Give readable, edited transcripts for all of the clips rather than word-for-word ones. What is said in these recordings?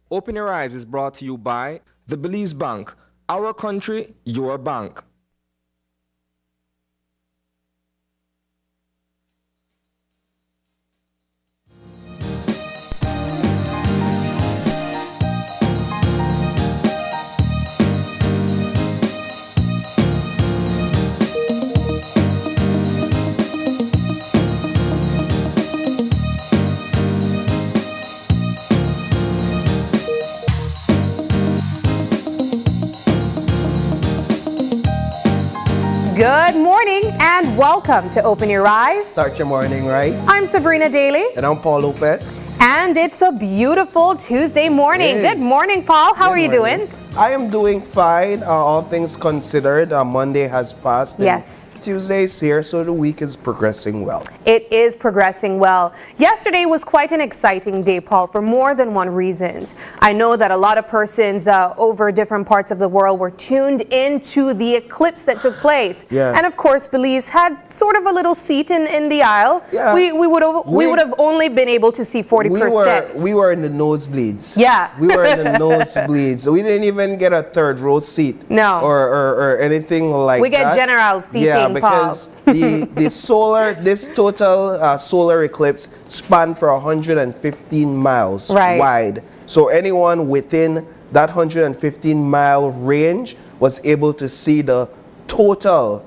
Open Your Eyes is brought to you by the Belize Bank. Our country, your bank. Good morning and welcome to Open Your Eyes. Start your morning right. I'm Sabrina Daly. And I'm Paul Lopez. And it's a beautiful Tuesday morning. Good morning, Paul. How are you doing? I am doing fine, all things considered. Monday has passed. Yes. Tuesday's here, so the week is progressing well. It is progressing well. Yesterday was quite an exciting day, Paul, for more than one reason. I know that a lot of persons over different parts of the world were tuned into the eclipse that took place. Yeah. And of course, Belize had sort of a little seat in the aisle. Yeah. We would have only been able to see 40%. We were in the nosebleeds. Yeah. We were in the nosebleeds. We didn't even get a third row seat. No. Or anything like that. We get general seating, yeah, because this total solar eclipse spanned for 115 miles wide. So anyone within that 115-mile range was able to see the total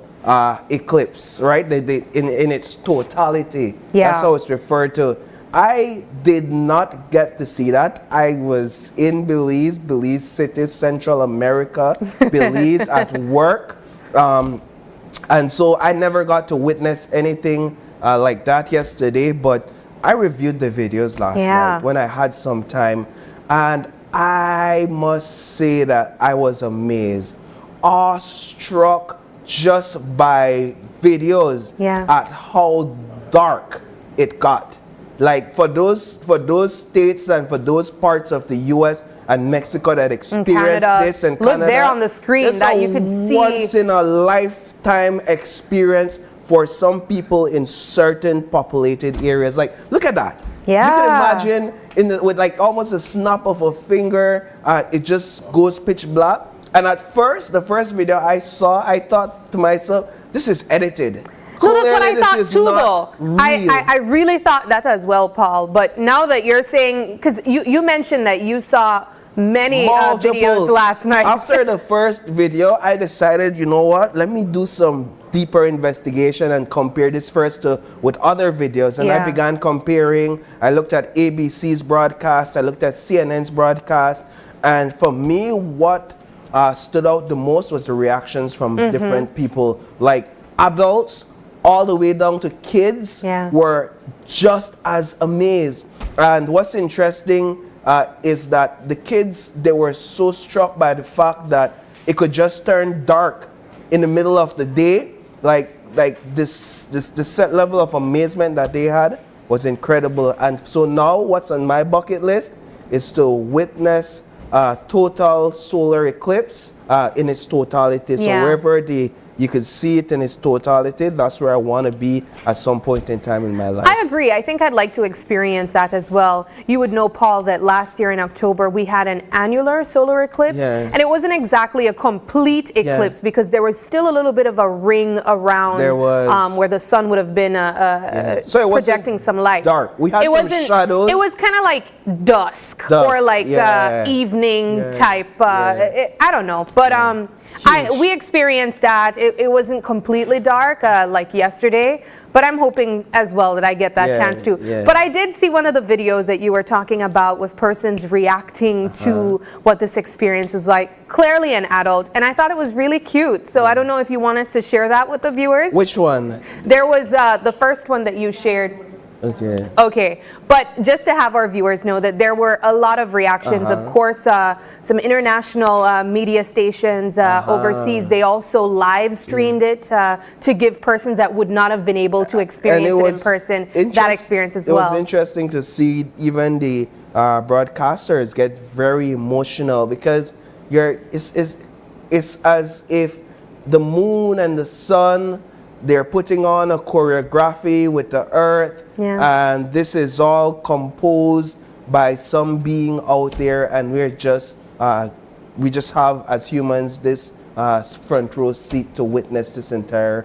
eclipse, right? In its totality. Yeah. That's how it's referred to. I did not get to see that. I was in Belize City, Central America, Belize at work. And so I never got to witness anything like that yesterday, but I reviewed the videos last night when I had some time. And I must say that I was amazed, awestruck just by videos at how dark it got. Like for those states and for those parts of the U.S. and Mexico that experienced this, and Canada, look there on the screen that you could see. Once in a lifetime experience for some people in certain populated areas. Like, look at that. Yeah. You can imagine with like almost a snap of a finger, it just goes pitch black. And at first, the first video I saw, I thought to myself, this is edited. No, that's what I thought too, though. I really thought that as well, Paul. But now that you're saying, because you mentioned that you saw many videos last night. After the first video, I decided, you know what, let me do some deeper investigation and compare this first with other videos. And I began comparing. I looked at ABC's broadcast. I looked at CNN's broadcast. And for me, what stood out the most was the reactions from different people. Like adults, all the way down to kids were just as amazed. And what's interesting is that the kids, they were so struck by the fact that it could just turn dark in the middle of the day. Like this set level of amazement that they had was incredible. And so now what's on my bucket list is to witness total solar eclipse in its totality. So wherever you could see it in its totality, that's where I want to be at some point in time in my life. I agree. I think I'd like to experience that as well. You would know, Paul, that last year in October we had an annular solar eclipse, and it wasn't exactly a complete eclipse because there was still a little bit of a ring around where the sun would have been so it projecting some light. Dark. We had some shadows. It was kind of like dusk or like evening type. I don't know, but we experienced that. It wasn't completely dark like yesterday, but I'm hoping as well that I get that chance too. But I did see one of the videos that you were talking about with persons reacting to what this experience was like, clearly an adult, and I thought it was really cute. So I don't know if you want us to share that with the viewers. Which one? There was the first one that you shared. Okay, but just to have our viewers know that there were a lot of reactions. Of course, some international media stations overseas, they also live streamed it to give persons that would not have been able to experience it in person that experience as well. It was interesting to see even the broadcasters get very emotional because it's as if the moon and the sun, they're putting on a choreography with the earth, and this is all composed by some being out there, and we just have as humans this front row seat to witness this entire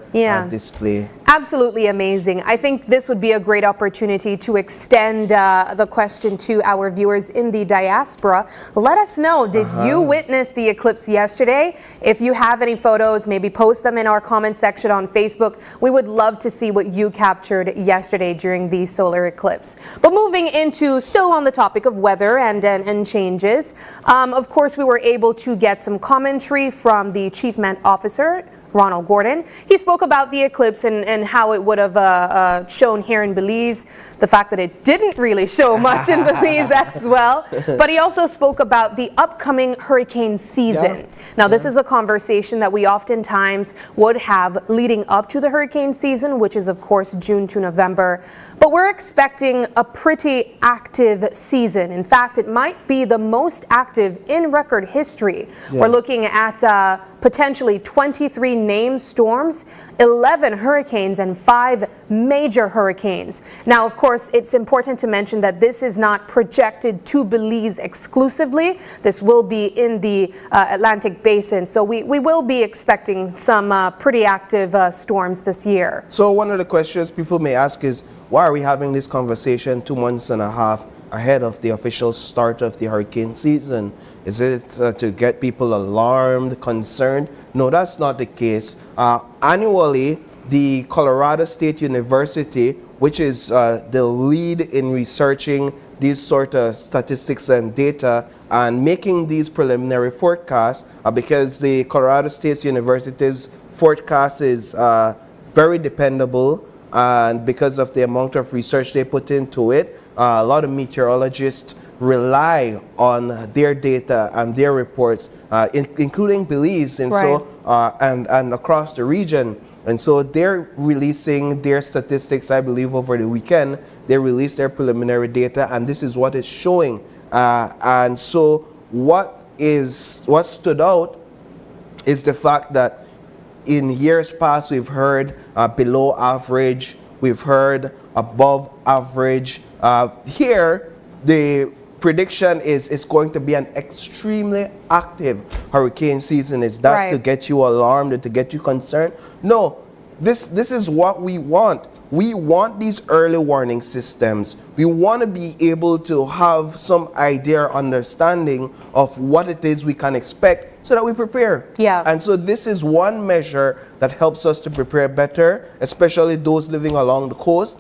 display. Absolutely amazing. I think this would be a great opportunity to extend the question to our viewers in the diaspora. Let us know, did you witness the eclipse yesterday? If you have any photos, maybe post them in our comment section on Facebook. We would love to see what you captured yesterday during the solar eclipse. But moving into, still on the topic of weather and changes, of course we were able to get some commentary from the Chief Met Officer, Ronald Gordon. He spoke about the eclipse and how it would have shown here in Belize, the fact that it didn't really show much in Belize as well. But he also spoke about the upcoming hurricane season. Now, this is a conversation that we oftentimes would have leading up to the hurricane season, which is, of course, June to November. But we're expecting a pretty active season. In fact, it might be the most active in record history. We're looking at potentially 23 named storms, 11 hurricanes, and 5 major hurricanes. Now, of course, it's important to mention that this is not projected to Belize exclusively. This will be in the Atlantic Basin. So we will be expecting some pretty active storms this year. So one of the questions people may ask is, why are we having this conversation 2.5 months ahead of the official start of the hurricane season? Is it to get people alarmed, concerned? No, that's not the case. Annually, the Colorado State University, which is the lead in researching these sort of statistics and data and making these preliminary forecasts, because the Colorado State University's forecast is very dependable, and because of the amount of research they put into it, a lot of meteorologists rely on their data and their reports, including Belize, and so and across the region. And so they're releasing their statistics, I believe, over the weekend. They released their preliminary data, and this is what is showing. And so what stood out is the fact that in years past, we've heard below average, we've heard above average. Here, the prediction is it's going to be an extremely active hurricane season. Is that to get you alarmed and to get you concerned? No, this is what we want. We want these early warning systems. We want to be able to have some idea or understanding of what it is we can expect so that we prepare. And so this is one measure that helps us to prepare better, especially those living along the coast.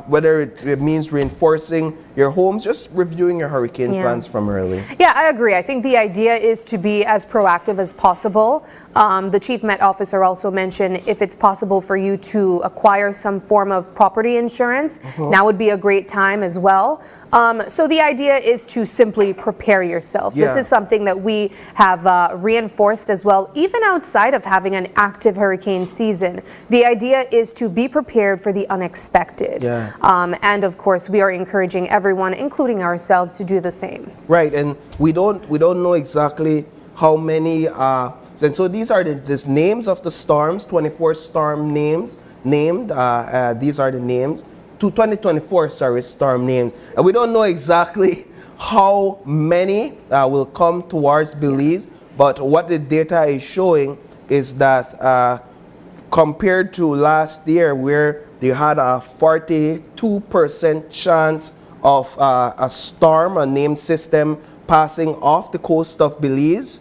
Whether it means reinforcing your homes, just reviewing your hurricane plans from early. Yeah, I agree. I think the idea is to be as proactive as possible. The Chief Met Officer also mentioned if it's possible for you to acquire some form of property insurance, now would be a great time as well. So the idea is to simply prepare yourself. This is something that we have reinforced as well, even outside of having an active hurricane season. The idea is to be prepared for the unexpected. And of course, we are encouraging everyone, including ourselves, to do the same. Right, and we don't know exactly how many. And so these are the names of the storms. 24 storm names named. These are the names. 2024, storm names. And we don't know exactly how many will come towards Belize, but what the data is showing is that compared to last year, where they had a 42% chance of a storm, a named system, passing off the coast of Belize.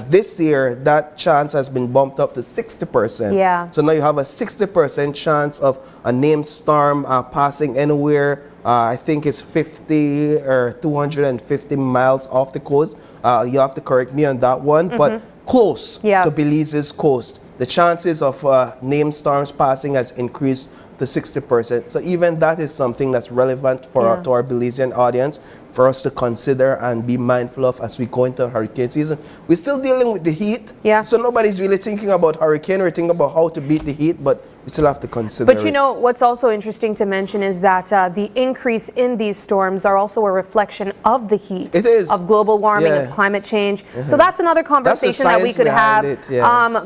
This year, that chance has been bumped up to 60%. So now you have a 60% chance of a named storm passing anywhere. I think it's 50 or 250 miles off the coast. You have to correct me on that one, but close to Belize's coast. The chances of named storms passing has increased to 60%. So even that is something that's relevant for to our Belizean audience for us to consider and be mindful of as we go into hurricane season. We're still dealing with the heat, so nobody's really thinking about hurricane or thinking about how to beat the heat, but we still have to consider. But you know, what's also interesting to mention is that the increase in these storms are also a reflection of the heat. It is. Of global warming, of climate change. So that's another conversation that we could have.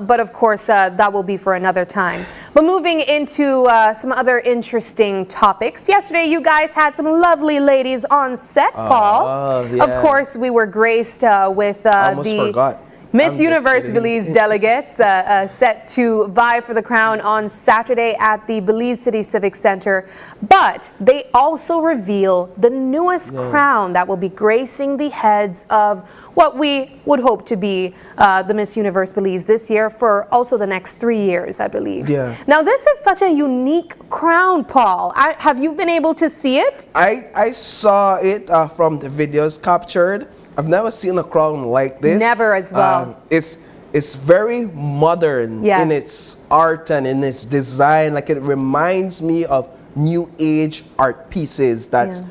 But of course, that will be for another time. But moving into some other interesting topics. Yesterday, you guys had some lovely ladies on set, Paul. Of course, we were graced with the Miss Universe Belize delegates set to vie for the crown on Saturday at the Belize City Civic Center. But they also reveal the newest crown that will be gracing the heads of what we would hope to be the Miss Universe Belize this year for also the next 3 years, I believe. Now, this is such a unique crown, Paul. Have you been able to see it? I saw it from the videos captured. I've never seen a crown like this. Never as well. It's very modern in its art and in its design. Like, it reminds me of new age art pieces that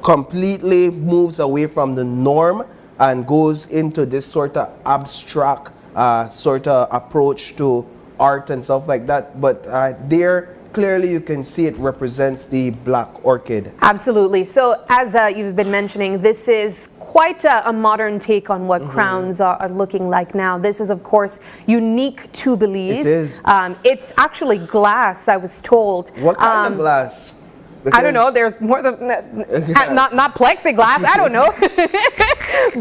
completely moves away from the norm and goes into this sort of abstract sort of approach to art and stuff like that. But there, clearly you can see it represents the black orchid. Absolutely. So as you've been mentioning, this is quite a modern take on what crowns are looking like now. This is, of course, unique to Belize. It is. It's actually glass, I was told. What kind of glass? I don't know. There's more than not plexiglass. I don't know,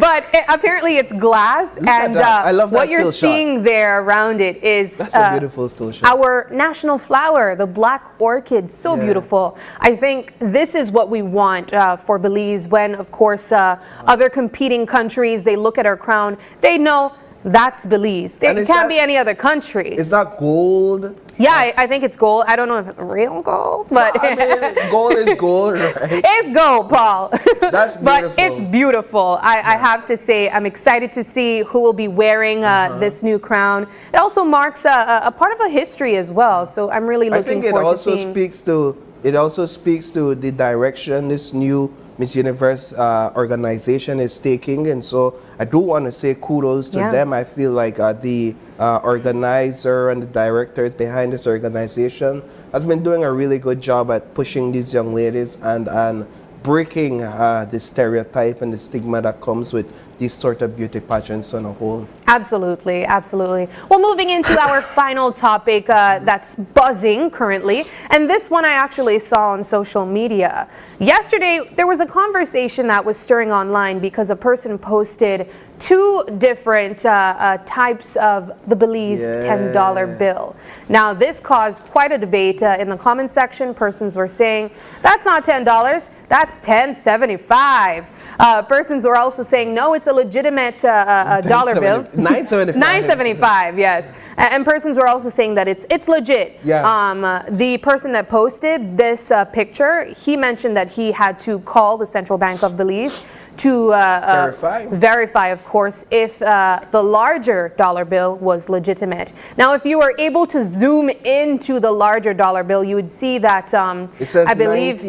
but apparently it's glass. And I love that what you're seeing there around it is a beautiful still shot. Our national flower, the black orchid. So beautiful. I think this is what we want for Belize. When, of course, other competing countries, they look at our crown, they know that's Belize. It can't be any other country. Is that gold? Yeah, I think it's gold. I don't know if it's real gold, but I mean, gold is gold, right? It's gold, Paul. That's beautiful. But it's beautiful. I have to say, I'm excited to see who will be wearing this new crown. It also marks a part of a history as well. So I'm really looking forward to seeing. It also speaks to the direction this new Miss Universe organization is taking, and so I do want to say kudos to them. I feel like the organizer and the directors behind this organization has been doing a really good job at pushing these young ladies and breaking the stereotype and the stigma that comes with these sort of beauty pageants on a whole. Absolutely, absolutely. Well, moving into our final topic that's buzzing currently, and this one I actually saw on social media. Yesterday, there was a conversation that was stirring online because a person posted 2 different types of the Belize $10 bill. Now, this caused quite a debate in the comment section. Persons were saying, that's not $10, that's $10.75. Persons were also saying, no, it's a legitimate dollar bill. $9.75. $9.75, yes. And persons were also saying that it's legit. The person that posted this picture, he mentioned that he had to call the Central Bank of Belize to verify, of course, if the larger dollar bill was legitimate. Now, if you were able to zoom into the larger dollar bill, you would see that it says, I believe,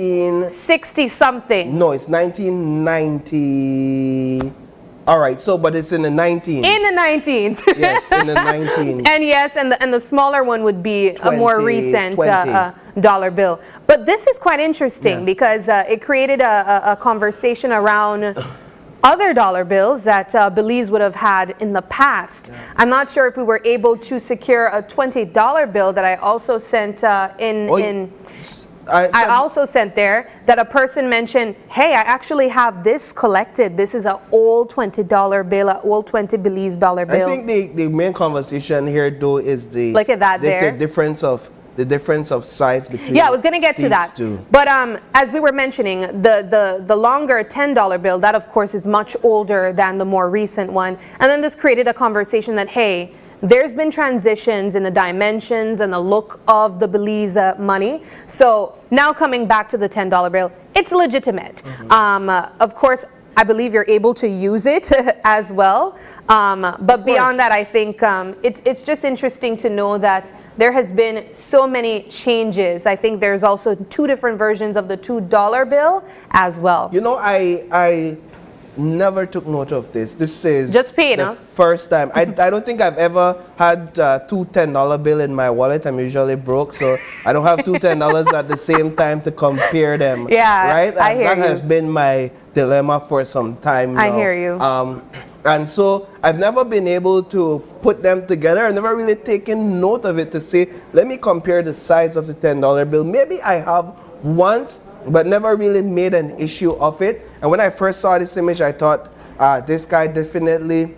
60 something. No, it's 1990. All right, so but it's in the 19s. In the 19s. Yes, in the 19s. And yes, and the smaller one would be a more recent dollar bill. But this is quite interesting because it created a conversation around other dollar bills that Belize would have had in the past. I'm not sure if we were able to secure a $20 bill that I also sent I also sent there that a person mentioned, hey, I actually have this collected. This is an old $20 bill, an old 20 Belize dollar bill. I think the main conversation here, though, is the look at that the difference of size between I was going to get to that. But as we were mentioning, the longer $10 bill, that of course is much older than the more recent one. And then this created a conversation that, hey, there's been transitions in the dimensions and the look of the Belize money. So now coming back to the $10 bill, it's legitimate. Of course, I believe you're able to use it as well. But beyond that, I think it's just interesting to know that there has been so many changes. I think there's also 2 different versions of the $2 bill as well. You know, never took note of this. This is just pay, the first time. I don't think I've ever had two $10 bill in my wallet. I'm usually broke, so I don't have two $10 at the same time to compare them. Yeah, right? I hear that you. has been my dilemma for some time now. I hear you. And so I've never been able to put them together. I've never really taken note of it to say, let me compare the size of the $10 bill. Maybe I have once, but never really made an issue of it. And when I first saw this image, I thought, this guy definitely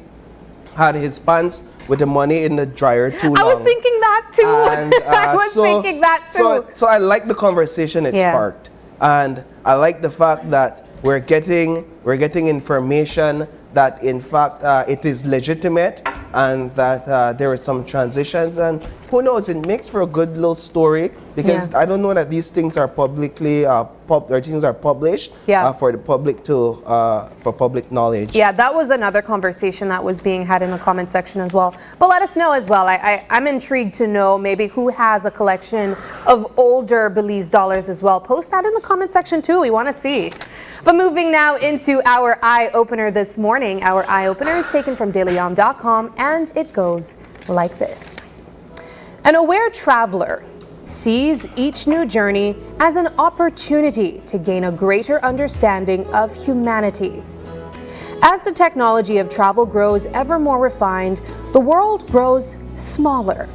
had his pants with the money in the dryer too long. I was thinking that too. And, I was thinking that too. So I like the conversation it sparked. And I like the fact that we're getting information that in fact it is legitimate and that there are some transitions, and who knows, it makes for a good little story, because I don't know that these things are publicly published for the public to for public knowledge. Yeah, that was another conversation that was being had in the comment section as well. But let us know as well. I'm intrigued to know maybe who has a collection of older Belize dollars as well. Post that in the comment section too. We want to see. But moving now into our eye opener this morning. Our eye opener is taken from dailyom.com, and it goes like this. An aware traveler sees each new journey as an opportunity to gain a greater understanding of humanity. As the technology of travel grows ever more refined, the world grows smaller.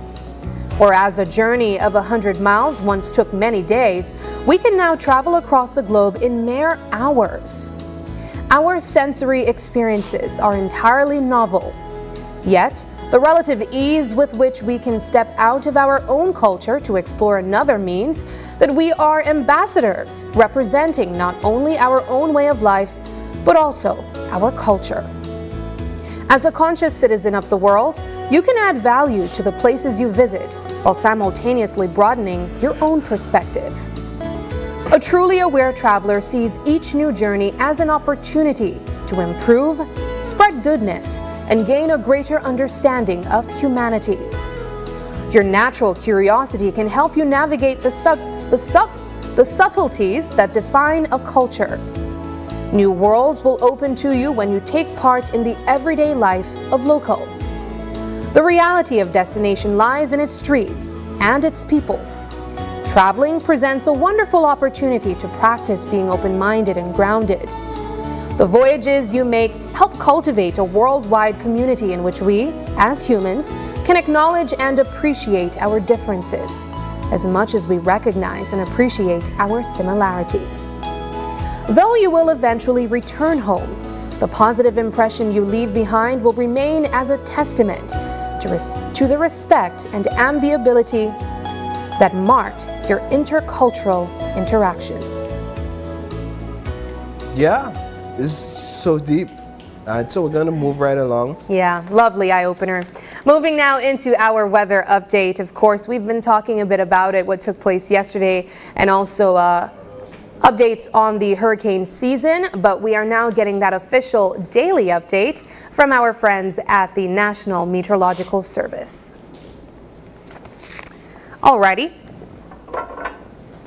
Whereas a journey of 100 miles once took many days, we can now travel across the globe in mere hours. Our sensory experiences are entirely novel, yet the relative ease with which we can step out of our own culture to explore another means that we are ambassadors representing not only our own way of life, but also our culture. As a conscious citizen of the world, you can add value to the places you visit while simultaneously broadening your own perspective. A truly aware traveler sees each new journey as an opportunity to improve, spread goodness, and gain a greater understanding of humanity. Your natural curiosity can help you navigate the subtleties that define a culture. New worlds will open to you when you take part in the everyday life of local. The reality of destination lies in its streets and its people. Traveling presents a wonderful opportunity to practice being open-minded and grounded. The voyages you make help cultivate a worldwide community in which we, as humans, can acknowledge and appreciate our differences, as much as we recognize and appreciate our similarities. Though you will eventually return home, the positive impression you leave behind will remain as a testament to the respect and amiability that marked your intercultural interactions. Yeah, this is so deep. So we're going to move right along. Yeah, lovely eye-opener. Moving now into our weather update. Of course, we've been talking a bit about it, what took place yesterday, and also updates on the hurricane season, but we are now getting that official daily update from our friends at the National Meteorological Service. Alrighty,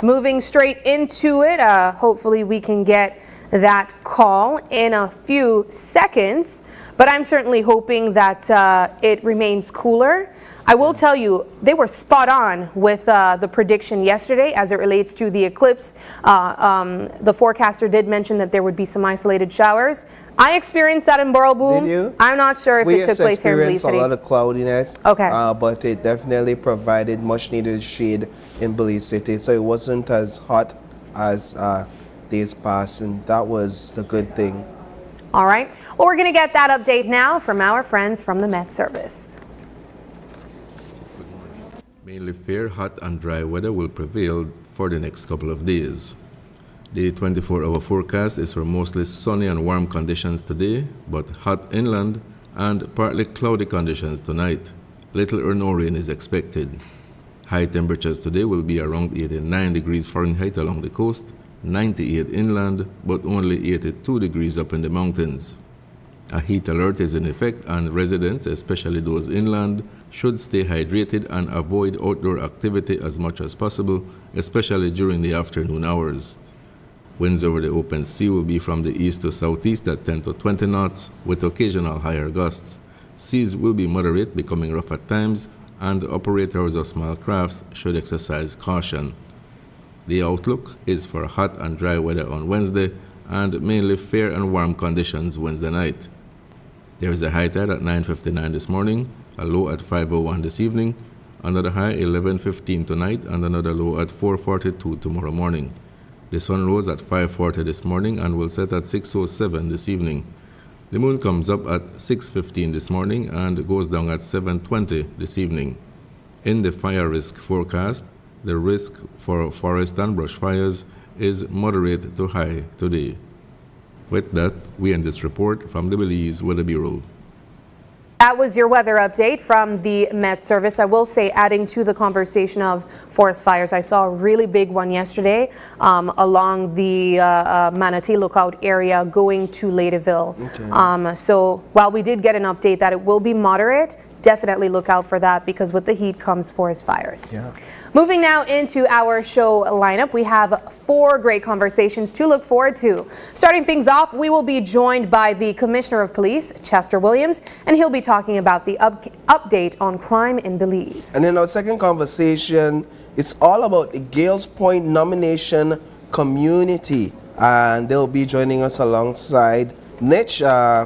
moving straight into it. Hopefully we can get that call in a few seconds, but I'm certainly hoping that it remains cooler. I will tell you, they were spot on with the prediction yesterday as it relates to the eclipse. The forecaster did mention that there would be some isolated showers. I experienced that in Borough Boom. Did you? I'm not sure if it took place here in Belize City. We experienced a lot of cloudiness, okay. But it definitely provided much needed shade in Belize City, so it wasn't as hot as days past, and that was the good thing. All right. Well, we're going to get that update now from our friends from the Met Service. Mainly fair, hot and dry weather will prevail for the next couple of days. The 24-hour forecast is for mostly sunny and warm conditions today, but hot inland and partly cloudy conditions tonight. Little or no rain is expected. High temperatures today will be around 89 degrees Fahrenheit along the coast, 98 inland, but only 82 degrees up in the mountains. A heat alert is in effect, and residents, especially those inland, should stay hydrated and avoid outdoor activity as much as possible, especially during the afternoon hours. Winds over the open sea will be from the east to southeast at 10 to 20 knots, with occasional higher gusts. Seas will be moderate, becoming rough at times, and operators of small crafts should exercise caution. The outlook is for hot and dry weather on Wednesday, and mainly fair and warm conditions Wednesday night. There is a high tide at 9:59 this morning, a low at 5:01 this evening, another high 11:15 tonight, and another low at 4:42 tomorrow morning. The sun rose at 5:40 this morning and will set at 6:07 this evening. The moon comes up at 6:15 this morning and goes down at 7:20 this evening. In the fire risk forecast, the risk for forest and brush fires is moderate to high today. With that, we end this report from the Belize Weather Bureau. That was your weather update from the Met Service. I will say, adding to the conversation of forest fires, I saw a really big one yesterday along the Manatee Lookout area going to Ladyville. Okay. So while we did get an update that it will be moderate, definitely look out for that, because with the heat comes forest fires. Yeah. Moving now into our show lineup, we have 4 great conversations to look forward to. Starting things off, we will be joined by the Commissioner of Police, Chester Williams, and he'll be talking about the update on crime in Belize. And in our second conversation, it's all about the Gales Point nomination community, and they'll be joining us alongside Niche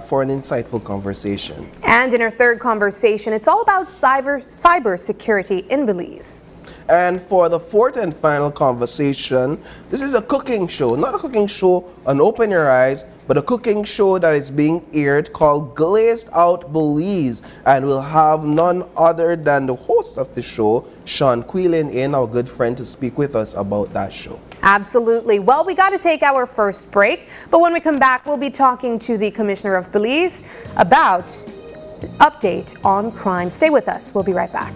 for an insightful conversation. And in our third conversation, it's all about cyber security in Belize. And for the fourth and final conversation, this is a cooking show, not a cooking show on Open Your Eyes, but a cooking show that is being aired called Glazed Out Belize. And we'll have none other than the host of the show, Sean Quillen, our good friend, to speak with us about that show. Absolutely. Well, we got to take our first break, but when we come back, we'll be talking to the Commissioner of Belize about the update on crime. Stay with us. We'll be right back.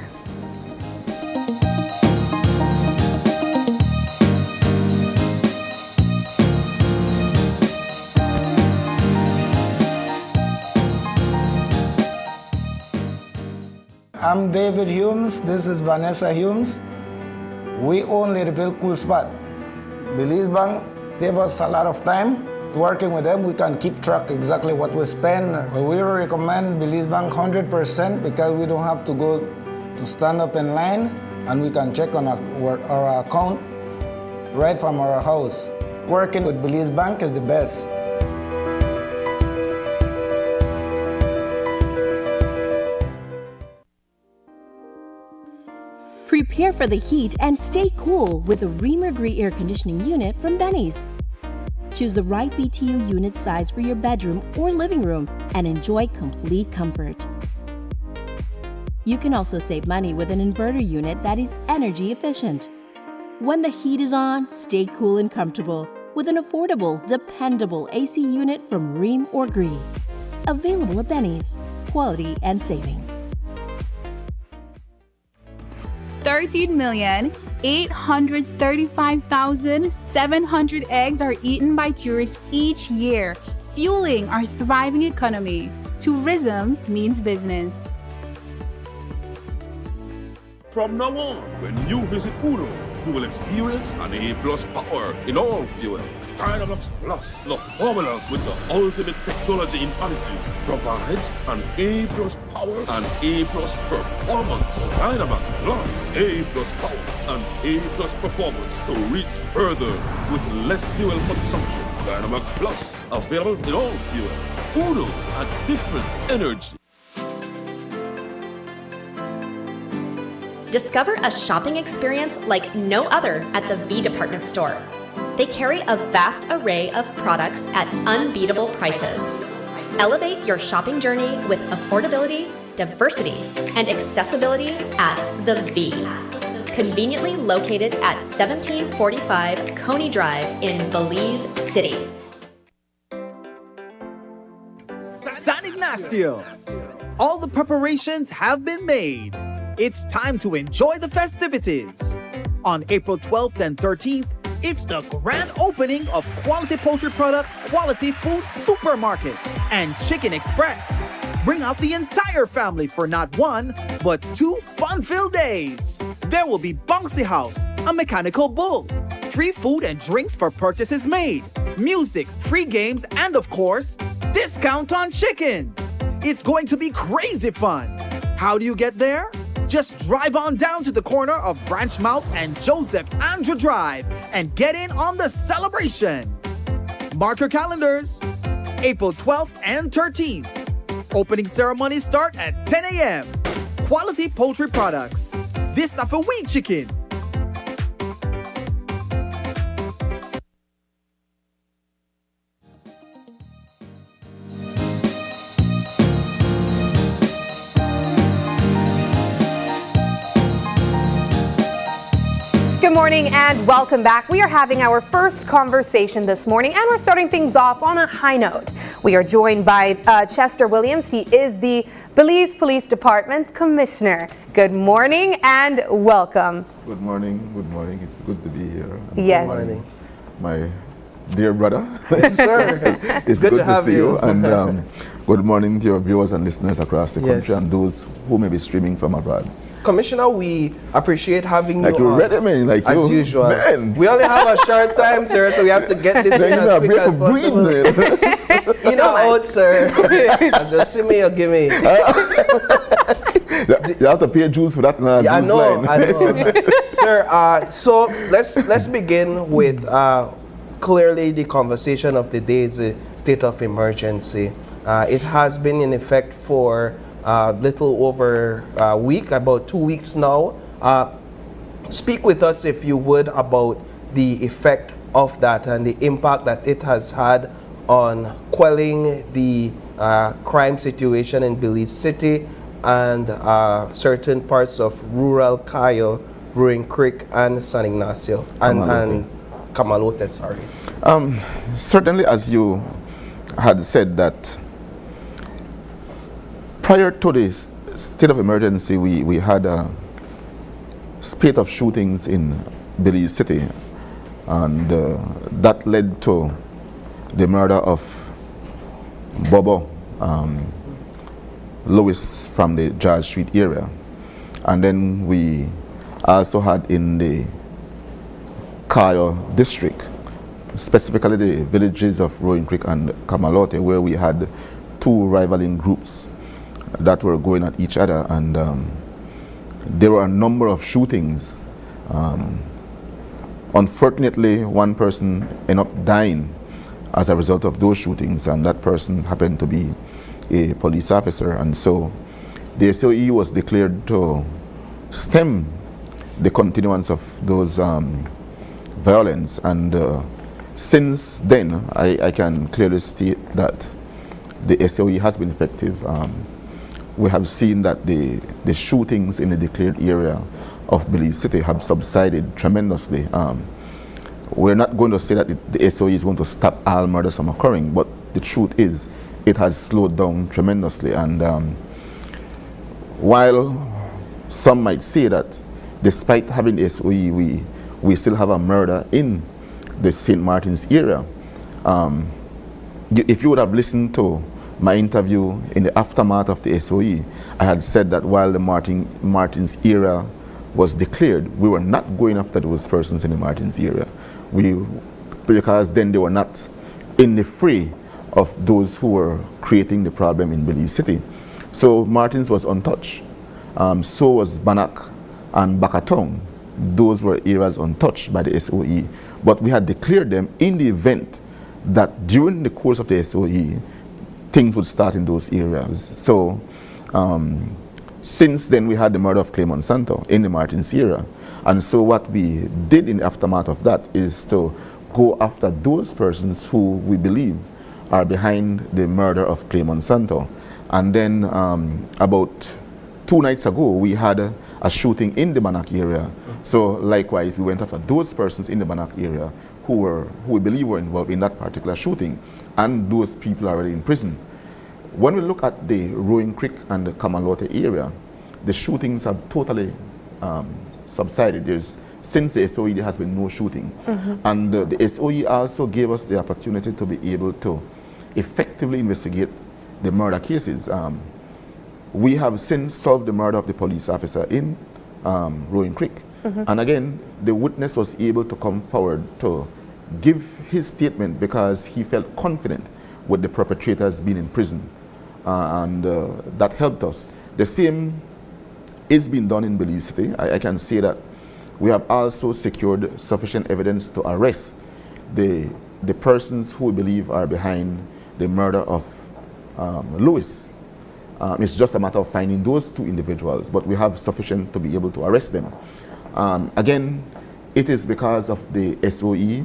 I'm David Humes. This is Vanessa Humes. We own Ladyville Cool Spot. Belize Bank save us a lot of time. Working with them, we can keep track exactly what we spend. We recommend Belize Bank 100% because we don't have to go to stand up in line, and we can check on our account right from our house. Working with Belize Bank is the best. Prepare for the heat and stay cool with the Reamer Gree air conditioning unit from Benny's. Choose the right BTU unit size for your bedroom or living room and enjoy complete comfort. You can also save money with an inverter unit that is energy efficient. When the heat is on, stay cool and comfortable with an affordable, dependable AC unit from Ream or Gree. Available at Benny's. Quality and savings. 13,835,700 eggs are eaten by tourists each year, fueling our thriving economy. Tourism means business. From now on, when you visit Uno, you will experience an A+ power in all fuels. Dynamax Plus, the formula with the ultimate technology in additives, provides an A+ power and A+ performance. Dynamax Plus, A+ power and A+ performance to reach further with less fuel consumption. Dynamax Plus, available in all fuels. Uno, a different energy. Discover a shopping experience like no other at the V Department Store. They carry a vast array of products at unbeatable prices. Elevate your shopping journey with affordability, diversity, and accessibility at the V. Conveniently located at 1745 Coney Drive in Belize City. San Ignacio! All the preparations have been made. It's time to enjoy the festivities. On April 12th and 13th, it's the grand opening of Quality Poultry Products Quality Food Supermarket and Chicken Express. Bring out the entire family for not one, but 2 fun-filled days. There will be bouncy house, a mechanical bull, free food and drinks for purchases made, music, free games, and of course, discount on chicken. It's going to be crazy fun. How do you get there? Just drive on down to the corner of Branchmouth and Joseph Andrew Drive and get in on the celebration. Mark your calendars, April 12th and 13th. Opening ceremonies start at 10 a.m. Quality poultry products. This stuff for wheat chicken. Good morning and welcome back. We are having our first conversation this morning and we're starting things off on a high note. We are joined by Chester Williams. He is the Belize Police Department's Commissioner. Good morning and welcome. Good morning. Good morning. It's good to be here. Yes. Good morning. My dear brother. Yes, sir. It's good to have see you. And good morning to your viewers and listeners across the country and those who may be streaming from abroad. Commissioner, we appreciate having you on. Ready, man, like as you. usual. Man. We only have a short time, sir, so we have to get this in as quick as possible. You know out, sir. As you see me, you give me. You have to pay dues for that. Yeah, I know. Sir, so let's begin with clearly the conversation of the day is the state of emergency. It has been in effect for little over a week, about 2 weeks now. Speak with us, if you would, about the effect of that and the impact that it has had on quelling the crime situation in Belize City and certain parts of rural Cayo, Ruin Creek, and San Ignacio, and Camalote, sorry. Certainly, as you had said, that prior to the state of emergency, we had a spate of shootings in Belize City, and that led to the murder of Bobo Lewis from the George Street area. And then we also had in the Cayo district, specifically the villages of Ruin Creek and Camalote, where we had two rivaling groups that were going at each other, and there were a number of shootings. Unfortunately, one person ended up dying as a result of those shootings, and that person happened to be a police officer. And so the SOE was declared to stem the continuance of those violence, and since then I can clearly state that the SOE has been effective. We have seen that the shootings in the declared area of Belize City have subsided tremendously. We're not going to say that the SOE is going to stop all murders from occurring, but the truth is it has slowed down tremendously. And while some might say that despite having the SOE, we still have a murder in the St. Martin's area, if you would have listened to my interview in the aftermath of the SOE, I had said that while the Martin's area was declared, we were not going after those persons in the Martin's area. Because then they were not in the fray of those who were creating the problem in Belize City. So Martin's was untouched. So was Bannock and Bakatong. Those were areas untouched by the SOE. But we had declared them in the event that during the course of the SOE, things would start in those areas. So since then we had the murder of Clay Monsanto in the Martin's area. And so what we did in the aftermath of that is to go after those persons who we believe are behind the murder of Clay Monsanto. And then about 2 nights ago, we had a shooting in the Bannock area. So likewise, we went after those persons in the Bannock area who we believe were involved in that particular shooting, and those people are already in prison. When we look at the Ruin Creek and the Camalote area, the shootings have totally subsided. Since the SOE, there has been no shooting. And the SOE also gave us the opportunity to be able to effectively investigate the murder cases. We have since solved the murder of the police officer in Ruin Creek. And again, the witness was able to come forward to give his statement because he felt confident with the perpetrators being in prison. And that helped us. The same is being done in Belize City. I can say that we have also secured sufficient evidence to arrest the persons who we believe are behind the murder of Lewis. It's just a matter of finding those two individuals, but we have sufficient to be able to arrest them. Again, it is because of the SOE.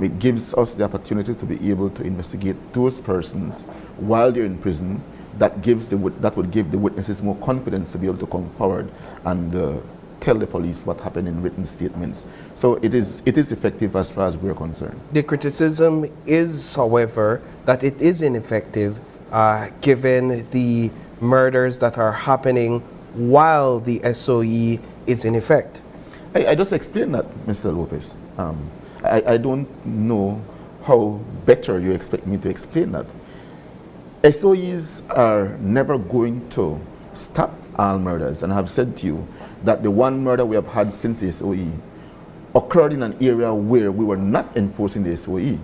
It gives us the opportunity to be able to investigate those persons while they're in prison. That would give the witnesses more confidence to be able to come forward and tell the police what happened in written statements. So it is effective as far as we're concerned. The criticism is, however, that it is ineffective given the murders that are happening while the SOE is in effect. I just explained that, Mr. Lopez. I don't know how better you expect me to explain that. SOEs are never going to stop all murders, and I have said to you that the one murder we have had since the SOE occurred in an area where we were not enforcing the SOE.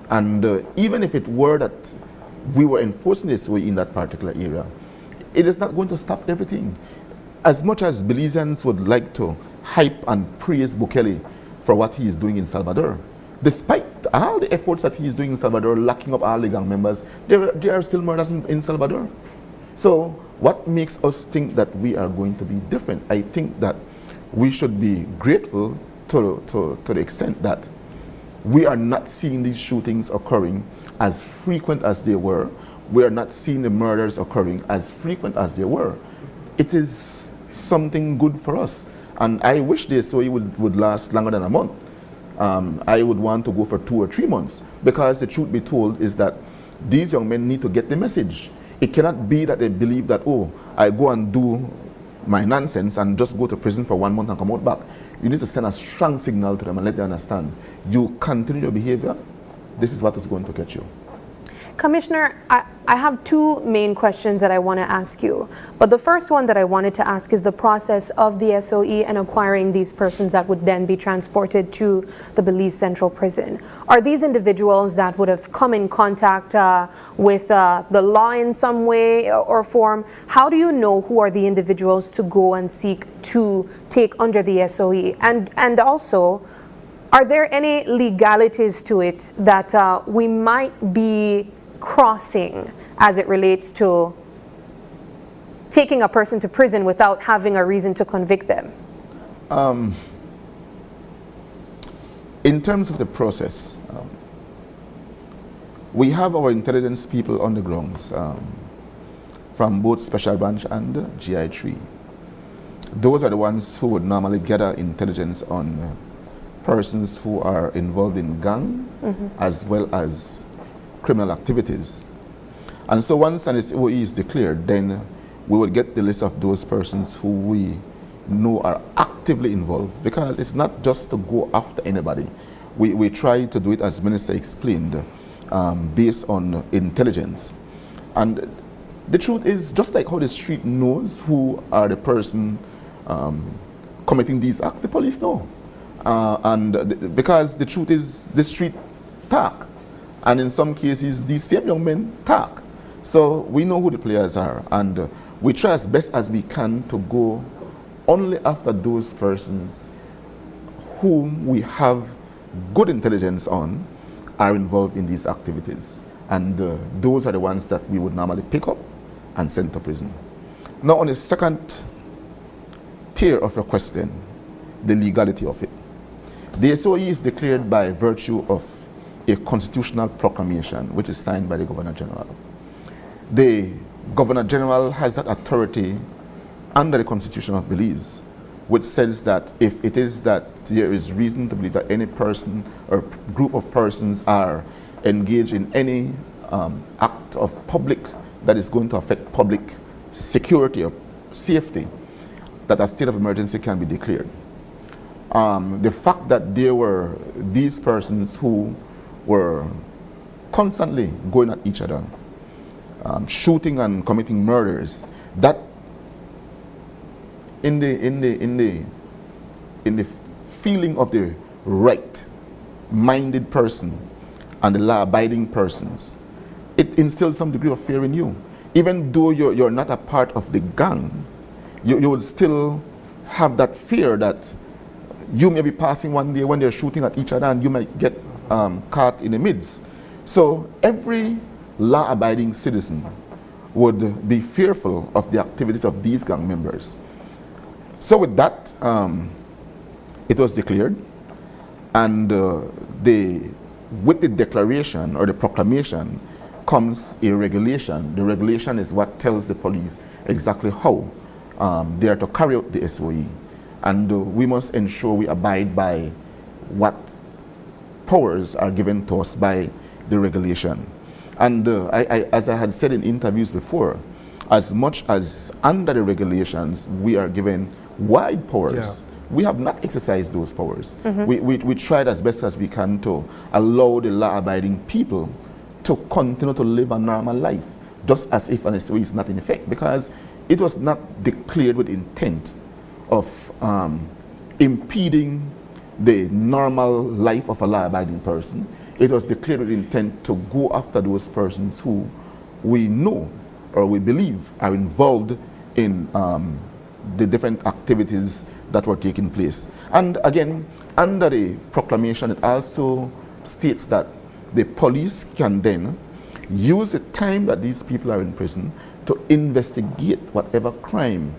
And even if it were that we were enforcing the SOE in that particular area, it is not going to stop everything. As much as Belizeans would like to hype and praise Bukele for what he is doing in Salvador, despite all the efforts that he is doing in Salvador, locking up all the gang members, there are still murders in Salvador. So what makes us think that we are going to be different? I think that we should be grateful to the extent that we are not seeing these shootings occurring as frequent as they were. We are not seeing the murders occurring as frequent as they were. It is something good for us. And I wish the SOE would last longer than a month. I would want to go for 2 or 3 months, because the truth be told is that these young men need to get the message. It cannot be that they believe that, oh, I go and do my nonsense and just go to prison for 1 month and come out back. You need to send a strong signal to them and let them understand. You continue your behavior, this is what is going to get you. Commissioner, I have 2 main questions that I want to ask you. But the first one that I wanted to ask is the process of the SOE and acquiring these persons that would then be transported to the Belize Central Prison. Are these individuals that would have come in contact with the law in some way or form? How do you know who are the individuals to go and seek to take under the SOE? And also, are there any legalities to it that we might be crossing as it relates to taking a person to prison without having a reason to convict them? In terms of the process, we have our intelligence people on the grounds from both Special Branch and GI3. Those are the ones who would normally gather intelligence on persons who are involved in gang as well as criminal activities. And so once an SOE is declared, then we will get the list of those persons who we know are actively involved, because it's not just to go after anybody. We try to do it, as Minister explained, based on intelligence. And the truth is, just like how the street knows who are the person committing these acts, the police know. Because the truth is, the street talk. And in some cases, these same young men talk. So we know who the players are, and we try as best as we can to go only after those persons whom we have good intelligence on are involved in these activities. And those are the ones that we would normally pick up and send to prison. Now, on the second tier of your question, the legality of it. The SOE is declared by virtue of a constitutional proclamation, which is signed by the Governor General. The Governor General has that authority under the Constitution of Belize, which says that if it is that there is reason to believe that any person or group of persons are engaged in any act of public that is going to affect public security or safety, that a state of emergency can be declared. The fact that there were these persons who were constantly going at each other, shooting and committing murders, that in the in the feeling of the right-minded person and the law-abiding persons, it instills some degree of fear in you. Even though you're not a part of the gang, you would still have that fear that you may be passing one day when they're shooting at each other and you might get caught in the midst. So every law-abiding citizen would be fearful of the activities of these gang members. So with that, it was declared, and with the declaration or the proclamation comes a regulation. The regulation is what tells the police exactly how they are to carry out the SOE. And we must ensure we abide by what powers are given to us by the regulation. And as I had said in interviews before, as much as under the regulations we are given wide powers, we have not exercised those powers. We tried as best as we can to allow the law-abiding people to continue to live a normal life, just as if an SOE is not in effect, because it was not declared with intent of impeding the normal life of a law-abiding person. It was declared with intent to go after those persons who we know or we believe are involved in the different activities that were taking place. And again, under the proclamation, it also states that the police can then use the time that these people are in prison to investigate whatever crime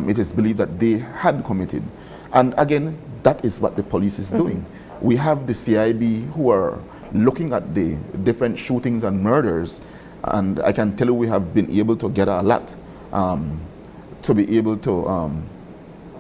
it is believed that they had committed. And again, that is what the police is doing. We have the CIB who are looking at the different shootings and murders, and I can tell you we have been able to get a lot to be able to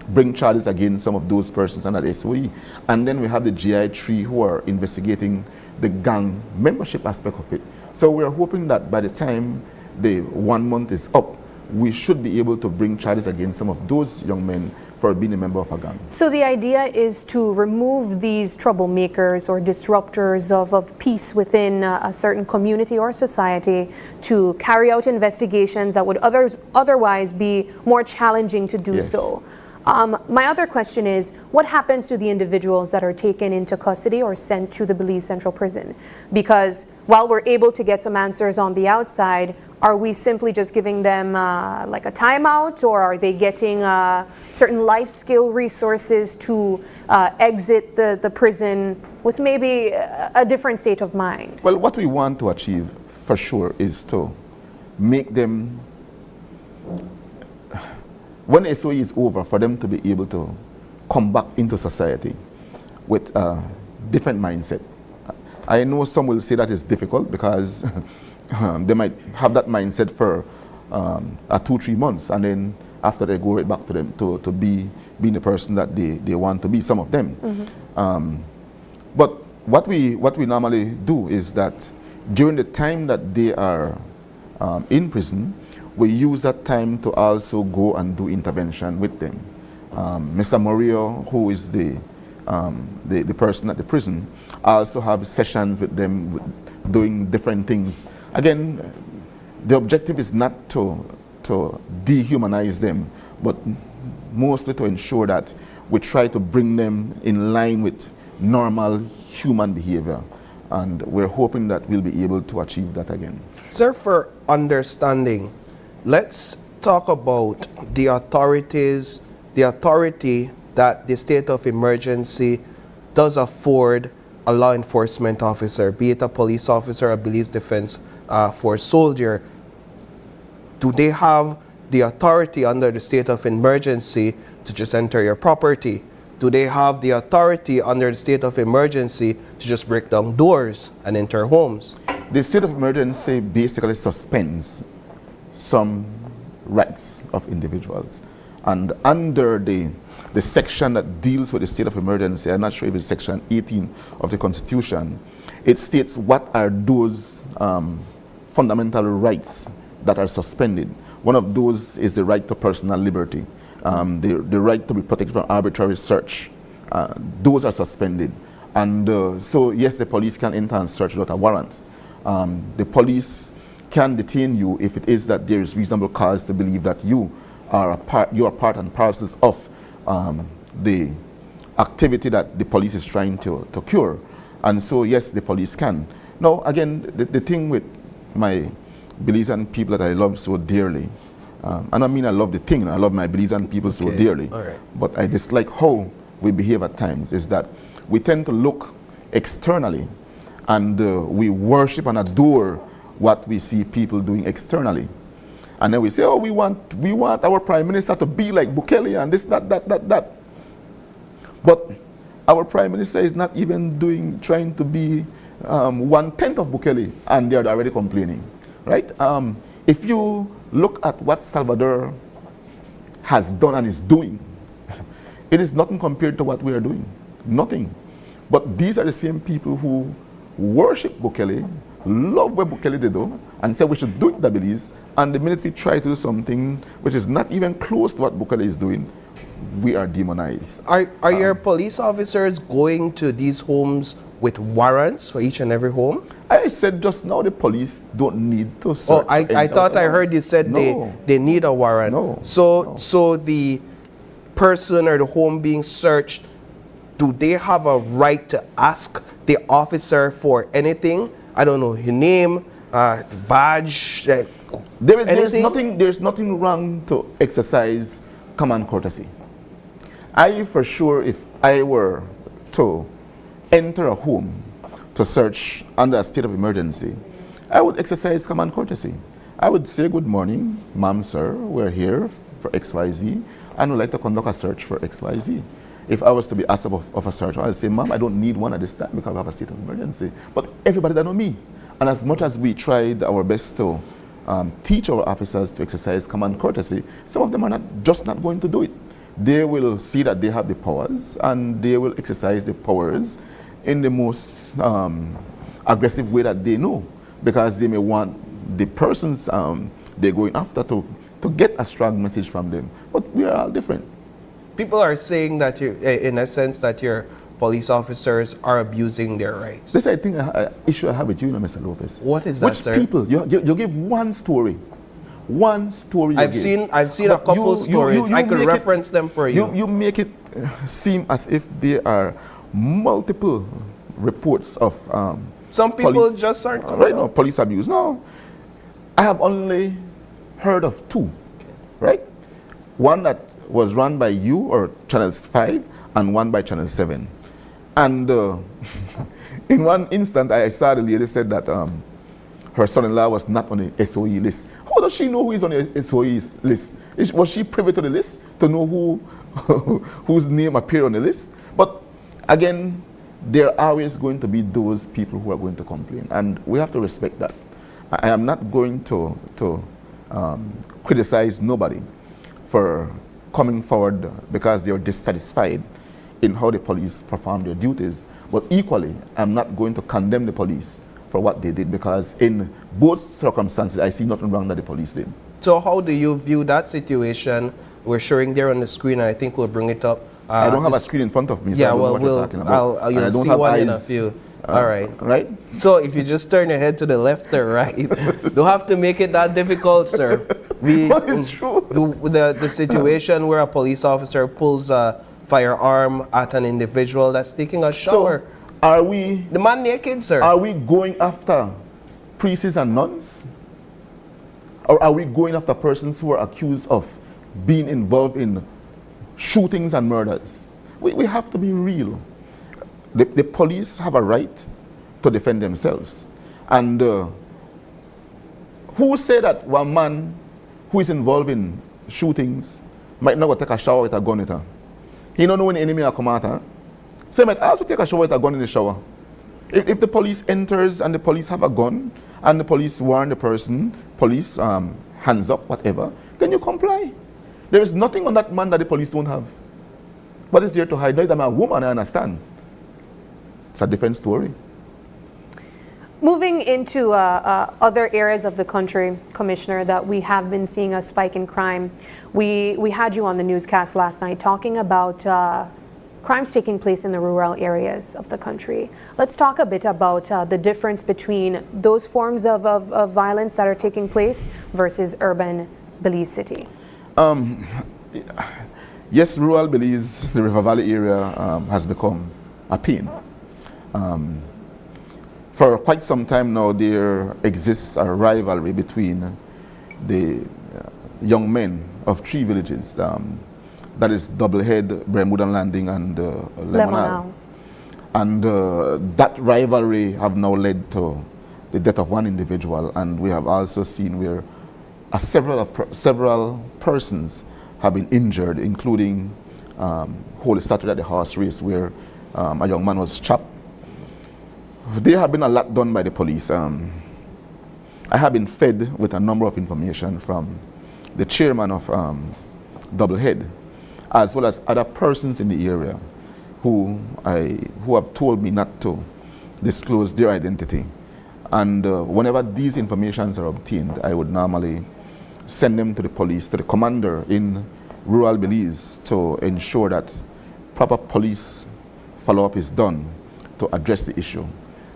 bring charges against some of those persons under the SOE. And then we have the GI3 who are investigating the gang membership aspect of it. So we are hoping that by the time the 1 month is up, we should be able to bring charges against some of those young men for being a member of a gang. So the idea is to remove these troublemakers or disruptors of peace within a certain community or society, to carry out investigations that would otherwise be more challenging to do so. My other question is, what happens to the individuals that are taken into custody or sent to the Belize Central Prison? Because while we're able to get some answers on the outside, are we simply just giving them like a timeout, or are they getting certain life skill resources to exit the prison with maybe a different state of mind? Well, what we want to achieve for sure is to make them, when the SOE is over, for them to be able to come back into society with a different mindset. I know some will say that is difficult because they might have that mindset for 2-3 months, and then after they go right back to them to being the person that they want to be, some of them. But what we normally do is that during the time that they are in prison, we use that time to also go and do intervention with them. Mr. Morio, who is the person at the prison, also have sessions with them doing different things. Again, the objective is not to dehumanize them, but mostly to ensure that we try to bring them in line with normal human behavior. And we're hoping that we'll be able to achieve that again. Sir, for understanding, let's talk about the authority that the state of emergency does afford a law enforcement officer, be it a police officer, a Belize Defense Force soldier. Do they have the authority under the state of emergency to just enter your property? Do they have the authority under the state of emergency to just break down doors and enter homes? The state of emergency basically suspends some rights of individuals. And under the section that deals with the state of emergency, I'm not sure if it's section 18 of the Constitution, it states what are those fundamental rights that are suspended. One of those is the right to personal liberty, the right to be protected from arbitrary search. Those are suspended. And so yes, the police can enter and search without a warrant. The police can detain you if it is that there is reasonable cause to believe that you are part and parcels of the activity that the police is trying to cure. And so, yes, the police can. Now, again, the thing with my Belizean people that I love so dearly, and I mean I love the thing, I love my Belizean people so dearly, but I dislike how we behave at times, is that we tend to look externally and we worship and adore what we see people doing externally. And then we say, oh, we want our Prime Minister to be like Bukele and this, that. But our Prime Minister is not even trying to be 1/10 of Bukele, and they're already complaining, right? If you look at what Salvador has done and is doing, it is nothing compared to what we are doing, nothing. But these are the same people who worship Bukele, love what Bukele did, and say we should do it in the Belize, and the minute we try to do something which is not even close to what Bukele is doing, we are demonized. Are your police officers going to these homes with warrants for each and every home? I said just now the police don't need to search. Oh, I thought I heard you said they need a warrant. No. So the person or the home being searched, do they have a right to ask the officer for anything? I don't know, your name, badge, there's nothing wrong to exercise common courtesy. For sure, if I were to enter a home to search under a state of emergency, I would exercise common courtesy. I would say, good morning, ma'am, sir, we're here for XYZ, and would like to conduct a search for XYZ. If I was to be asked of a search, I would say, ma'am, I don't need one at this time because I have a state of emergency. But everybody doesn't know me. And as much as we tried our best to teach our officers to exercise common courtesy, some of them are just not going to do it. They will see that they have the powers, and they will exercise the powers in the most aggressive way that they know, because they may want the persons they're going after to get a strong message from them. But we are all different. People are saying that in a sense that your police officers are abusing their rights. This, I think, issue I have with you, Mr. Lopez. What is that, Which sir? people? You give one story. One story. I've seen a couple stories. I could reference them for you. You make it seem as if there are multiple reports of some people police, just aren't right now, police abuse. No, I have only heard of two, right? One that was run by you or Channel 5, and one by Channel 7. And in one instant, I saw the lady said that her son-in-law was not on the SOE list. How does she know who is on the SOE list? Was she privy to the list to know whose name appeared on the list? But again, there are always going to be those people who are going to complain, and we have to respect that. I am not going to criticize nobody for coming forward because they are dissatisfied in how the police perform their duties. But equally, I'm not going to condemn the police for what they did, because in both circumstances, I see nothing wrong that the police did. So how do you view that situation? We're showing there on the screen, and I think we'll bring it up. I don't have a screen in front of me, so yeah, I don't know what you're talking about. You'll see one in a few. All right. Right? So if you just turn your head to the left or right, don't have to make it that difficult, sir. What is true? The situation where a police officer pulls a firearm at an individual that's taking a shower. So are we... The man naked, sir. Are we going after priests and nuns? Or are we going after persons who are accused of being involved in shootings and murders? We have to be real. The police have a right to defend themselves. And who said that one man who is involved in shootings might not go take a shower with a gun in it? He don't know when the enemy will come out. Huh? So he might also take a shower with a gun in the shower. If the police enters and the police have a gun and the police warn the person, police hands up, whatever, then you comply. There is nothing on that man that the police don't have. What is there to hide? I'm a woman, I understand. It's a different story. Moving into other areas of the country, Commissioner, that we have been seeing a spike in crime. We had you on the newscast last night talking about crimes taking place in the rural areas of the country. Let's talk a bit about the difference between those forms of violence that are taking place versus urban Belize City. Yes, rural Belize, the River Valley area has become a pain. For quite some time now, there exists a rivalry between the young men of 3 villages. That is Doublehead, Bermudan Landing, and Lemonal. And that rivalry have now led to the death of one individual, and we have also seen where several persons have been injured, including Holy Saturday at the horse race, where a young man was chopped. There have been a lot done by the police. I have been fed with a number of information from the chairman of Doublehead, as well as other persons in the area who have told me not to disclose their identity. And whenever these informations are obtained, I would normally send them to the police, to the commander in rural Belize, to ensure that proper police follow-up is done to address the issue.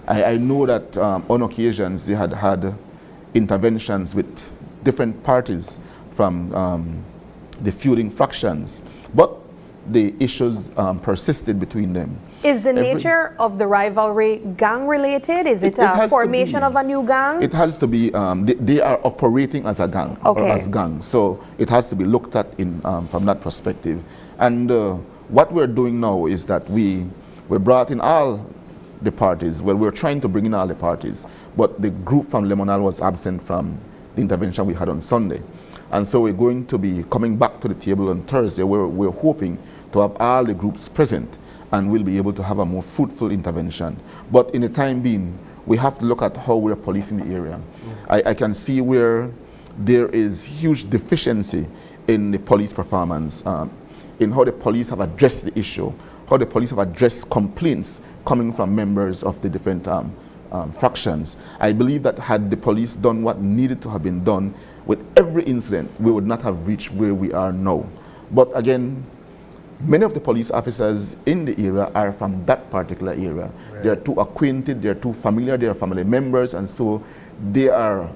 I know that on occasions they had interventions with different parties from the feuding fractions, but the issues persisted between them. Is the nature of the rivalry gang related? Is it a formation of a new gang? It has to be, they are operating as a gang, or as gangs, so it has to be looked at from that perspective. And what we're doing now is that we brought in all the parties. Well, we're trying to bring in all the parties, but the group from Lemonal was absent from the intervention we had on Sunday. And so we're going to be coming back to the table on Thursday. We're hoping to have all the groups present, and we'll be able to have a more fruitful intervention. But in the time being, we have to look at how we're policing the area. I can see where there is huge deficiency in the police performance, in how the police have addressed the issue, how the police have addressed complaints coming from members of the different fractions. I believe that had the police done what needed to have been done with every incident, we would not have reached where we are now. But again, many of the police officers in the area are from that particular area. Right. They are too acquainted, they are too familiar, they are family members, and so they are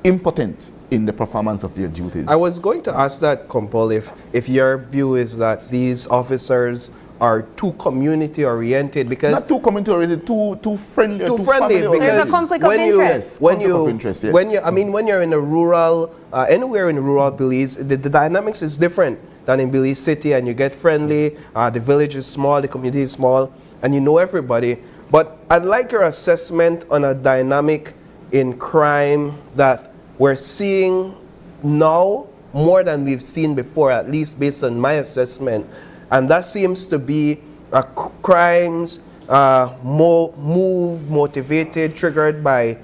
impotent in the performance of their duties. I was going to ask that, Kompol, if your view is that these officers are too community oriented, because not too community oriented, too friendly, too friendly, because there's a conflict of interest. When you're in a rural, anywhere in rural Belize, the dynamics is different than in Belize City, and you get friendly. The village is small, the community is small, and you know everybody. But I'd like your assessment on a dynamic in crime that we're seeing now more than we've seen before, at least based on my assessment. And that seems to be crimes motivated, triggered by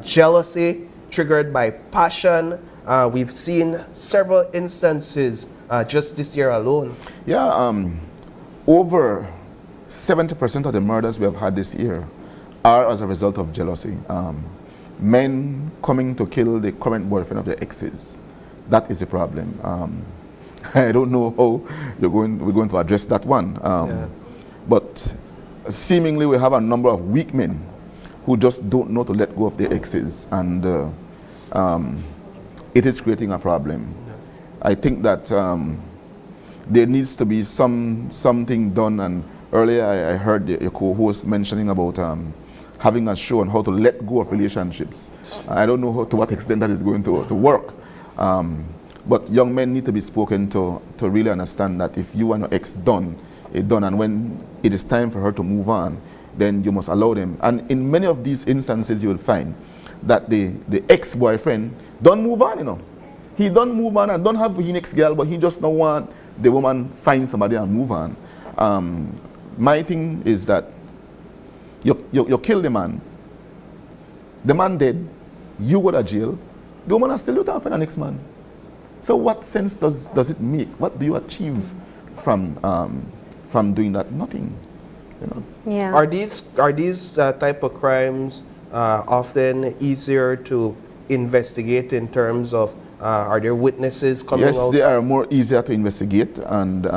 jealousy, triggered by passion. We've seen several instances just this year alone. Yeah, over 70% of the murders we have had this year are as a result of jealousy. Men coming to kill the current boyfriend of their exes. That is the problem. I don't know how we're going to address that one. But seemingly we have a number of weak men who just don't know to let go of their exes, and it is creating a problem. I think that there needs to be something done, and earlier I heard your co-host mentioning about having a show on how to let go of relationships. I don't know to what extent that is going to work. But young men need to be spoken to really understand that if you and your ex done, and when it is time for her to move on, then you must allow them. And in many of these instances, you will find that the ex-boyfriend don't move on, you know. He don't move on and don't have the next girl, but he just don't want the woman find somebody and move on. My thing is that you kill the man dead, you go to jail, the woman is still looking for the next man. So what sense does it make? What do you achieve from doing that? Nothing. You know? Yeah. Are these type of crimes often easier to investigate in terms of are there witnesses coming out? Yes, they are more easier to investigate, and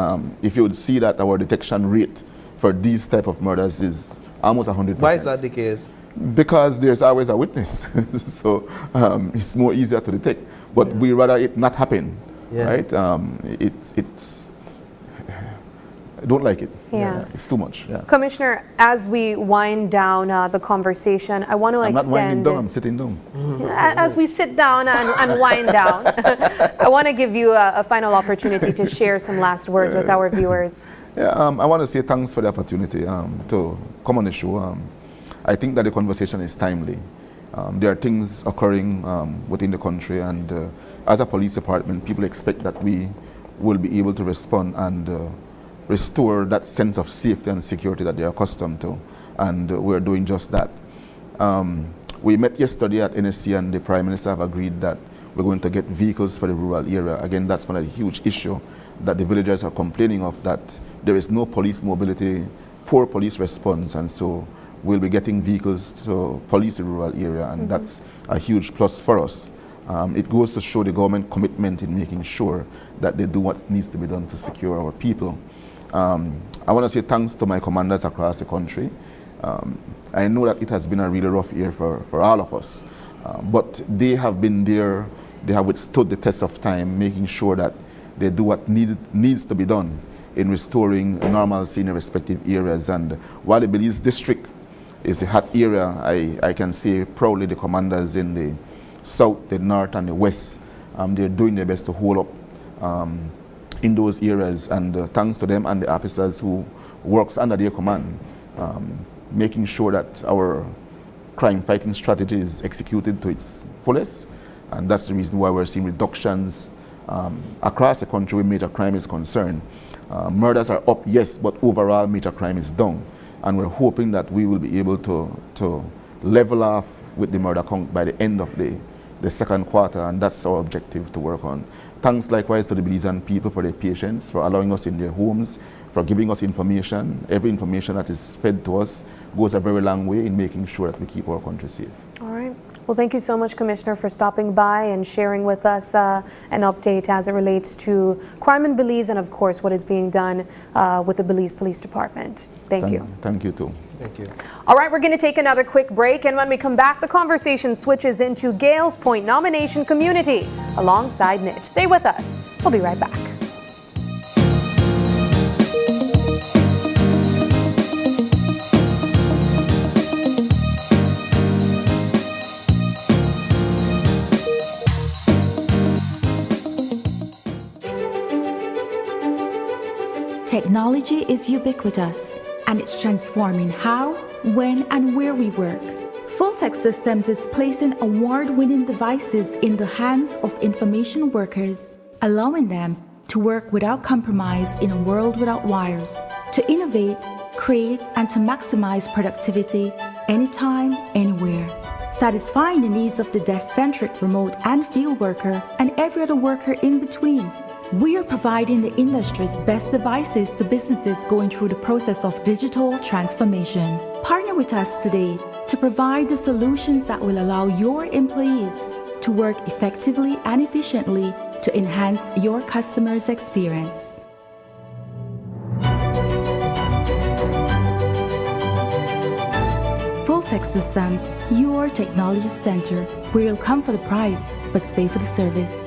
if you would see that our detection rate for these type of murders is almost 100%. Why is that the case? Because there's always a witness, so it's more easier to detect. But we rather it not happen, right? don't like it. Yeah. It's too much. Yeah. Commissioner, as we wind down the conversation, I want to I'm extend... not winding down, I'm sitting down. As we sit down and wind down, I want to give you a final opportunity to share some last words with our viewers. Yeah, I want to say thanks for the opportunity to come on the show. I think that the conversation is timely. There are things occurring within the country, and as a police department, people expect that we will be able to respond and restore that sense of safety and security that they're accustomed to, and we're doing just that. We met yesterday at NSC, and the Prime Minister have agreed that we're going to get vehicles for the rural area. Again, that's one of the huge issue that the villagers are complaining of, that there is no police mobility, poor police response, and so we'll be getting vehicles to police the rural area, and that's a huge plus for us. It goes to show the government commitment in making sure that they do what needs to be done to secure our people. I want to say thanks to my commanders across the country. I know that it has been a really rough year for all of us, but they have been there, they have withstood the test of time, making sure that they do what needs to be done in restoring normalcy in the respective areas. And while the Belize district is the hot area, I can say proudly the commanders in the south, the north, and the west, they're doing their best to hold up in those areas, and thanks to them and the officers who works under their command, making sure that our crime fighting strategy is executed to its fullest. And that's the reason why we're seeing reductions across the country where major crime is concerned. Murders are up, yes, but overall major crime is down. And we're hoping that we will be able to level off with the murder count by the end of the second quarter, and that's our objective to work on. Thanks likewise to the Belizean people for their patience, for allowing us in their homes, for giving us information. Every information that is fed to us goes a very long way in making sure that we keep our country safe. All right. Well, thank you so much, Commissioner, for stopping by and sharing with us an update as it relates to crime in Belize and, of course, what is being done with the Belize Police Department. Thank you. Thank you, too. Thank you. All right, we're going to take another quick break, and when we come back, the conversation switches into Gales Point nomination community alongside Nitch. Stay with us. We'll be right back. Technology is ubiquitous, and it's transforming how, when, and where we work. Fulltech Systems is placing award-winning devices in the hands of information workers, allowing them to work without compromise in a world without wires, to innovate, create, and to maximize productivity anytime, anywhere, satisfying the needs of the desk-centric remote and field worker and every other worker in between. We are providing the industry's best devices to businesses going through the process of digital transformation. Partner with us today to provide the solutions that will allow your employees to work effectively and efficiently to enhance your customers' experience. Fulltech Systems, your technology center, where you'll come for the price but stay for the service.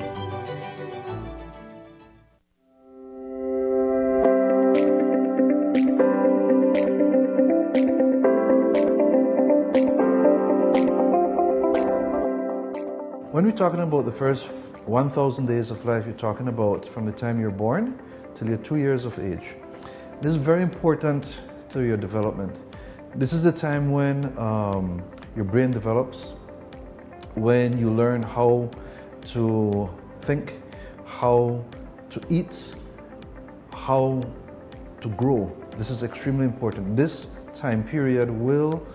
When we're talking about the first 1,000 days of life, you're talking about from the time you're born till you're 2 years of age. This is very important to your development. This is the time when your brain develops, when you learn how to think, how to eat, how to grow. This is extremely important. This time period will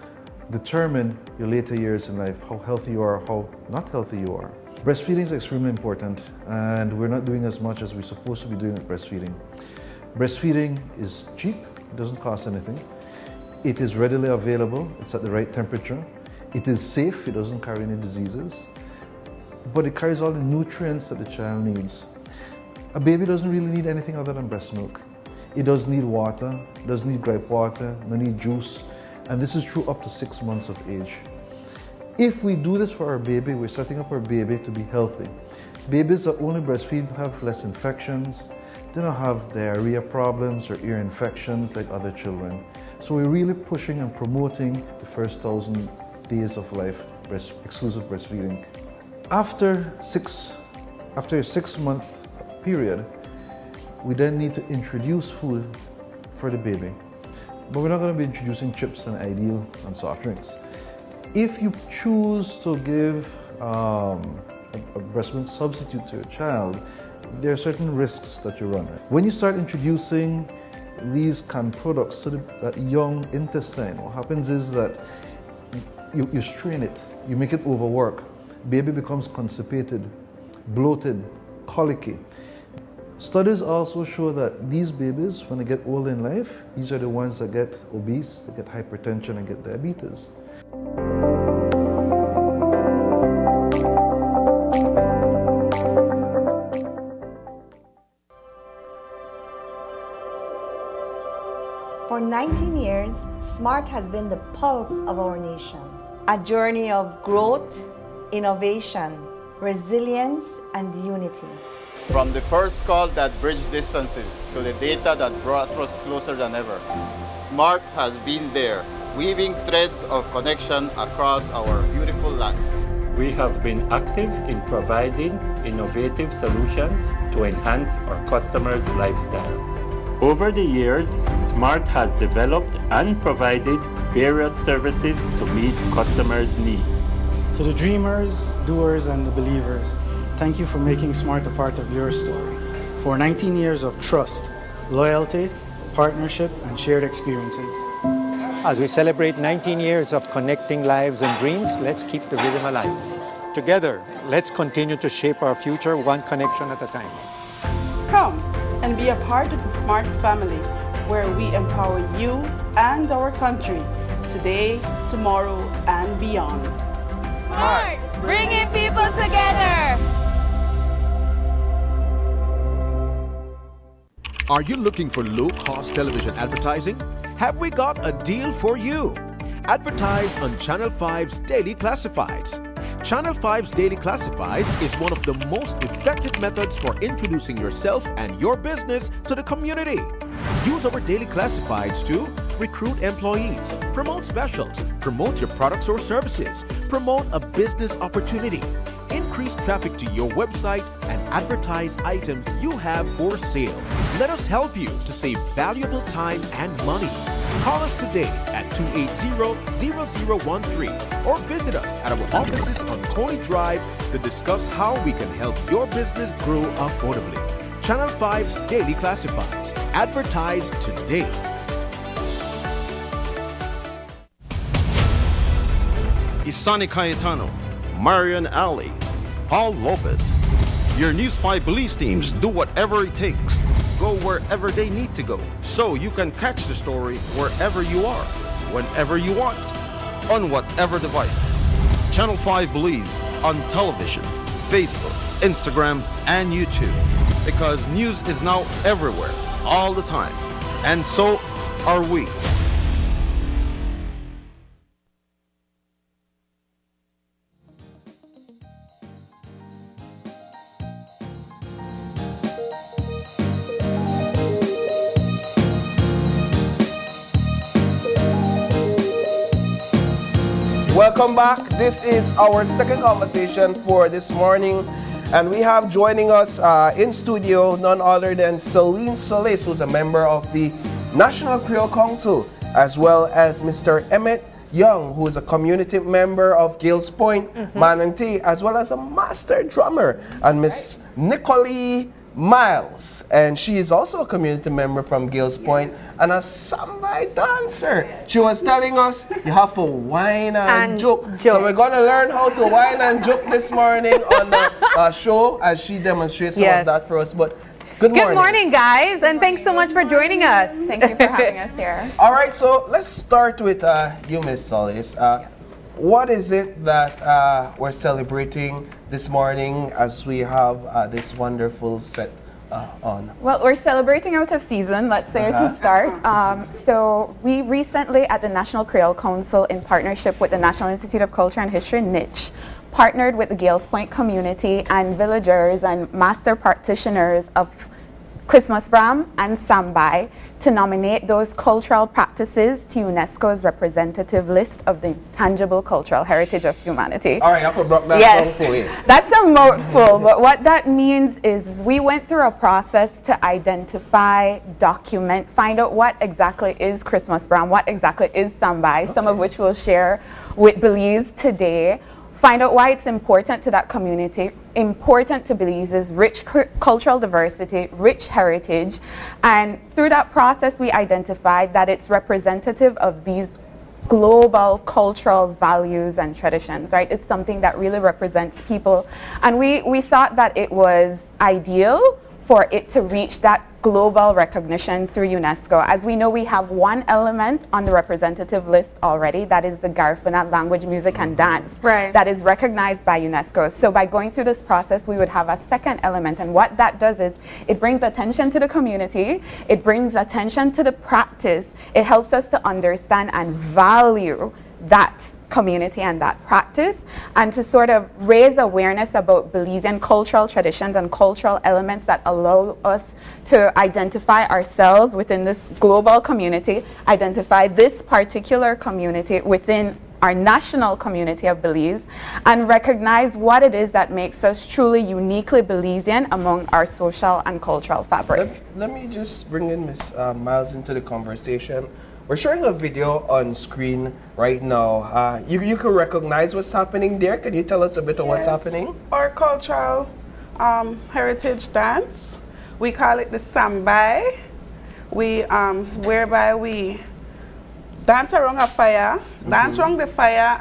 determine your later years in life, how healthy you are, how not healthy you are. Breastfeeding is extremely important, and we're not doing as much as we're supposed to be doing with breastfeeding. Breastfeeding is cheap, it doesn't cost anything. It is readily available, it's at the right temperature. It is safe, it doesn't carry any diseases, but it carries all the nutrients that the child needs. A baby doesn't really need anything other than breast milk. It does need water, it doesn't need gripe water, no need juice, and this is true up to 6 months of age. If we do this for our baby, we're setting up our baby to be healthy. Babies that only breastfeed have less infections, They don't have diarrhea problems or ear infections like other children. So we're really pushing and promoting the first 1,000 days of life exclusive breastfeeding. After a 6-month period, we then need to introduce food for the baby. But we're not going to be introducing chips and Ideal and soft drinks. If you choose to give a breast milk substitute to your child, there are certain risks that you run. When you start introducing these canned products to that young intestine, what happens is that you strain it, you make it overwork. Baby becomes constipated, bloated, colicky. Studies also show that these babies, when they get old in life, these are the ones that get obese, they get hypertension and get diabetes. For 19 years, SMART has been the pulse of our nation. A journey of growth, innovation, resilience, and unity. From the first call that bridged distances to the data that brought us closer than ever, SMART has been there, weaving threads of connection across our beautiful land. We have been active in providing innovative solutions to enhance our customers' lifestyles. Over the years, SMART has developed and provided various services to meet customers' needs. To the dreamers, doers, and the believers, thank you for making SMART a part of your story. For 19 years of trust, loyalty, partnership, and shared experiences. As we celebrate 19 years of connecting lives and dreams, let's keep the rhythm alive. Together, let's continue to shape our future one connection at a time. Come and be a part of the SMART family, where we empower you and our country today, tomorrow, and beyond. SMART, bringing people together. Are you looking for low-cost television advertising? Have we got a deal for you? Advertise on Channel 5's Daily Classifieds. Channel 5's Daily Classifieds is one of the most effective methods for introducing yourself and your business to the community. Use our Daily Classifieds to recruit employees, promote specials, promote your products or services, promote a business opportunity, increase traffic to your website, and advertise items you have for sale. Let us help you to save valuable time and money. Call us today at 280-0013 or visit us at our offices on Coney Drive to discuss how we can help your business grow affordably. Channel 5's Daily Classifieds. Advertise today. Isani Cayetano, Marian Ali, Paul Lopez. Your News 5 Belize teams do whatever it takes. Go wherever they need to go, so you can catch the story wherever you are, whenever you want, on whatever device. Channel 5 Belize on television, Facebook, Instagram, and YouTube. Because news is now everywhere, all the time. And so are we. Welcome back. This is our second conversation for this morning. And we have joining us in studio none other than Celine Solis, who's a member of the National Creole Council, as well as Mr. Emmett Young, who is a community member of Gales Point, Manatee, as well as a master drummer, and Miss Nicole Miles, and she is also a community member from Gales Point and a samba dancer. She was telling us you have to whine and joke. So we're going to learn how to whine and joke this morning on the show as she demonstrates some of that for us. But good morning. Good morning, guys, and thanks so much for joining us. Thank you for having us here. All right, so let's start with you, Miss Solis. What is it that we're celebrating this morning as we have this wonderful set on? Well, we're celebrating out of season, let's say, to start. So we recently at the National Creole Council, in partnership with the National Institute of Culture and History, NICH, partnered with the Gales Point community and villagers and master practitioners of Christmas Bram, and Sambai to nominate those cultural practices to UNESCO's representative list of the tangible cultural heritage of humanity. All right, I forgot that yes, song for you. that's a mouthful, but what that means is we went through a process to identify, document, find out what exactly is Christmas Bram, what exactly is Sambai, some of which we'll share with Belize today. Find out why it's important to that community, important to Belize's rich cultural diversity, rich heritage. And through that process, we identified that it's representative of these global cultural values and traditions, right? It's something that really represents people. And we thought that it was ideal for it to reach that global recognition through UNESCO. As we know, we have one element on the representative list already, that is the Garifuna language, music, and dance, that is recognized by UNESCO. So by going through this process, we would have a second element, and what that does is it brings attention to the community, it brings attention to the practice, it helps us to understand and value that community and that practice, and to sort of raise awareness about Belizean cultural traditions and cultural elements that allow us to identify ourselves within this global community, identify this particular community within our national community of Belize, and recognize what it is that makes us truly uniquely Belizean among our social and cultural fabric. Let me just bring in Ms. Miles into the conversation. We're showing a video on screen right now. You can recognize what's happening there. Can you tell us a bit of what's happening? Our cultural heritage dance. We call it the Sambai. Whereby we dance around a fire, dance around the fire,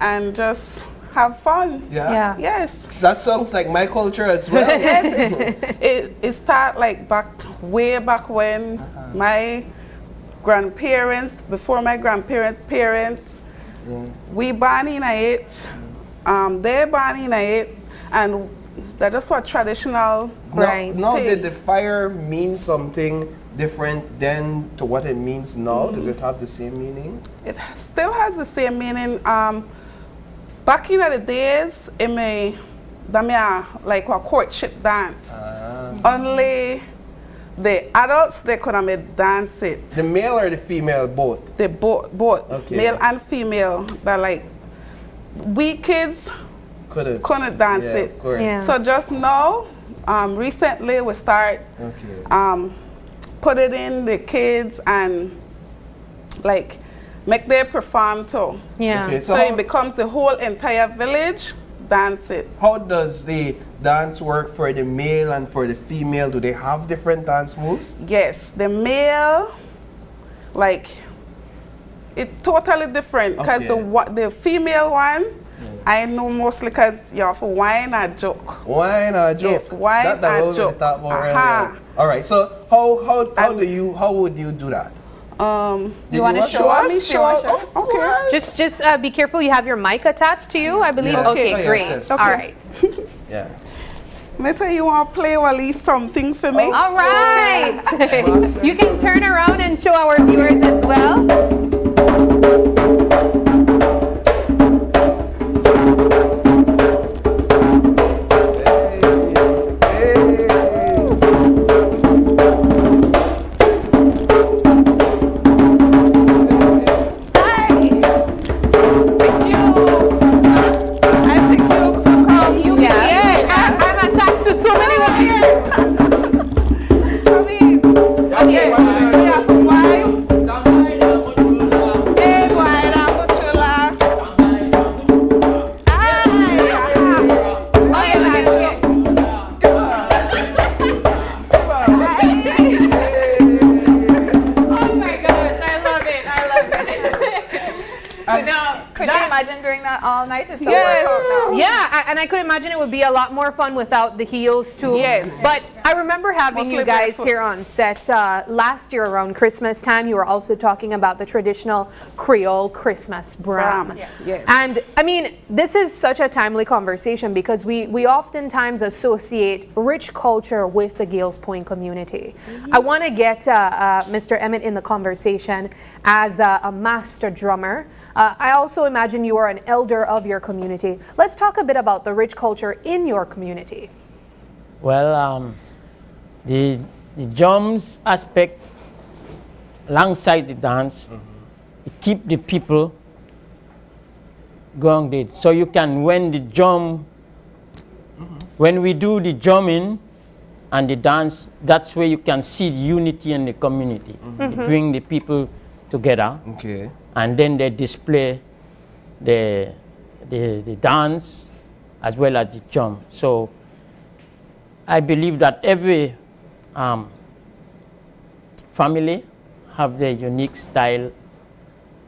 and just have fun. Yeah. Yes. That sounds like my culture as well. Yes. It started like way back when my grandparents, before my grandparents' parents, we born in it, they born in it, and that just what traditional Now did the fire mean something different then to what it means now? Does it have the same meaning? It still has the same meaning. Back in the days, it may like a courtship dance. Only the adults, they couldn't dance it. The male or the female, both? The both. Okay. Male and female. That like, we kids couldn't dance it. Of course. Yeah. So just now, recently we start put it in the kids and like make them perform too. Yeah. Okay, so it becomes the whole entire village dance it. How does the dance work for the male and for the female? Do they have different dance moves? Yes, the male, like, it's totally different because the female one, I know mostly because you have to whine or joke. Whine or joke? Yes, whine or joke. All right, so how would you do that? You want to show us? Okay. Just be careful. You have your mic attached to you, I believe. Yeah. Okay, great. Yes. All right. Yeah. Maybe you want to play at least something for me? All right. You can turn around and show our viewers as well. And I could imagine it would be a lot more fun without the heels too. Yes. But I remember having you guys here on set last year around Christmas time. You were also talking about the traditional Creole Christmas Bram. Yes. And I mean, this is such a timely conversation because we oftentimes associate rich culture with the Gales Point community. I want to get Mr. Emmett in the conversation as a master drummer. I also imagine you are an elder of your community. Let's talk a bit about the rich culture in your community. Well, The drums aspect alongside the dance, it keep the people grounded. So you can, when the drum, when we do the drumming and the dance, that's where you can see the unity in the community. It bring the people together. Okay. And then they display the dance as well as the drum. So I believe that every family have their unique style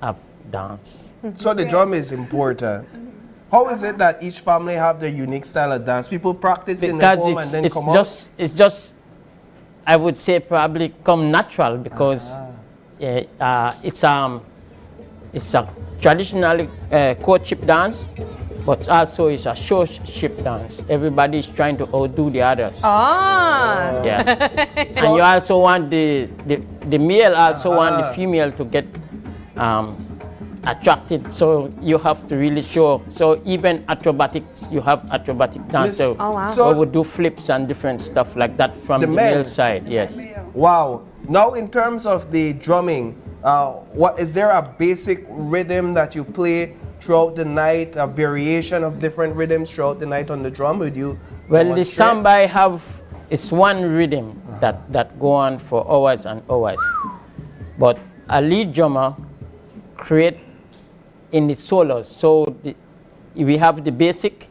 of dance. So the drum is important. How is it that each family have their unique style of dance? People practice in their home and then come out? It's just, I would say, probably come natural because it's a traditional courtship dance, but also it's a showship dance. Everybody's trying to outdo the others. Ah. Yeah. And you also want the male also want the female to get attracted, so you have to really show. So even acrobatics, you have acrobatic dance. So we would do flips and different stuff like that from the male side. Yes. Wow. Now in terms of the drumming, what is there a basic rhythm that you play throughout the night, a variation of different rhythms throughout the night on the drum? Would you? Well, the samba I have is one rhythm that go on for hours and hours, but a lead drummer create in the solos. So we have the basic,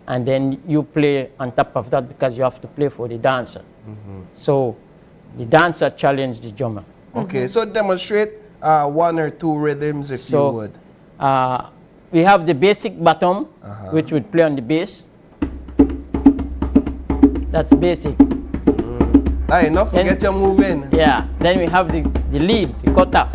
and then you play on top of that because you have to play for the dancer. So the dancer challenge the drummer. Okay, so demonstrate one or two rhythms if you would. We have the basic bottom, which would play on the bass. That's basic. Enough to get you moving. Yeah, then we have the lead, the kota.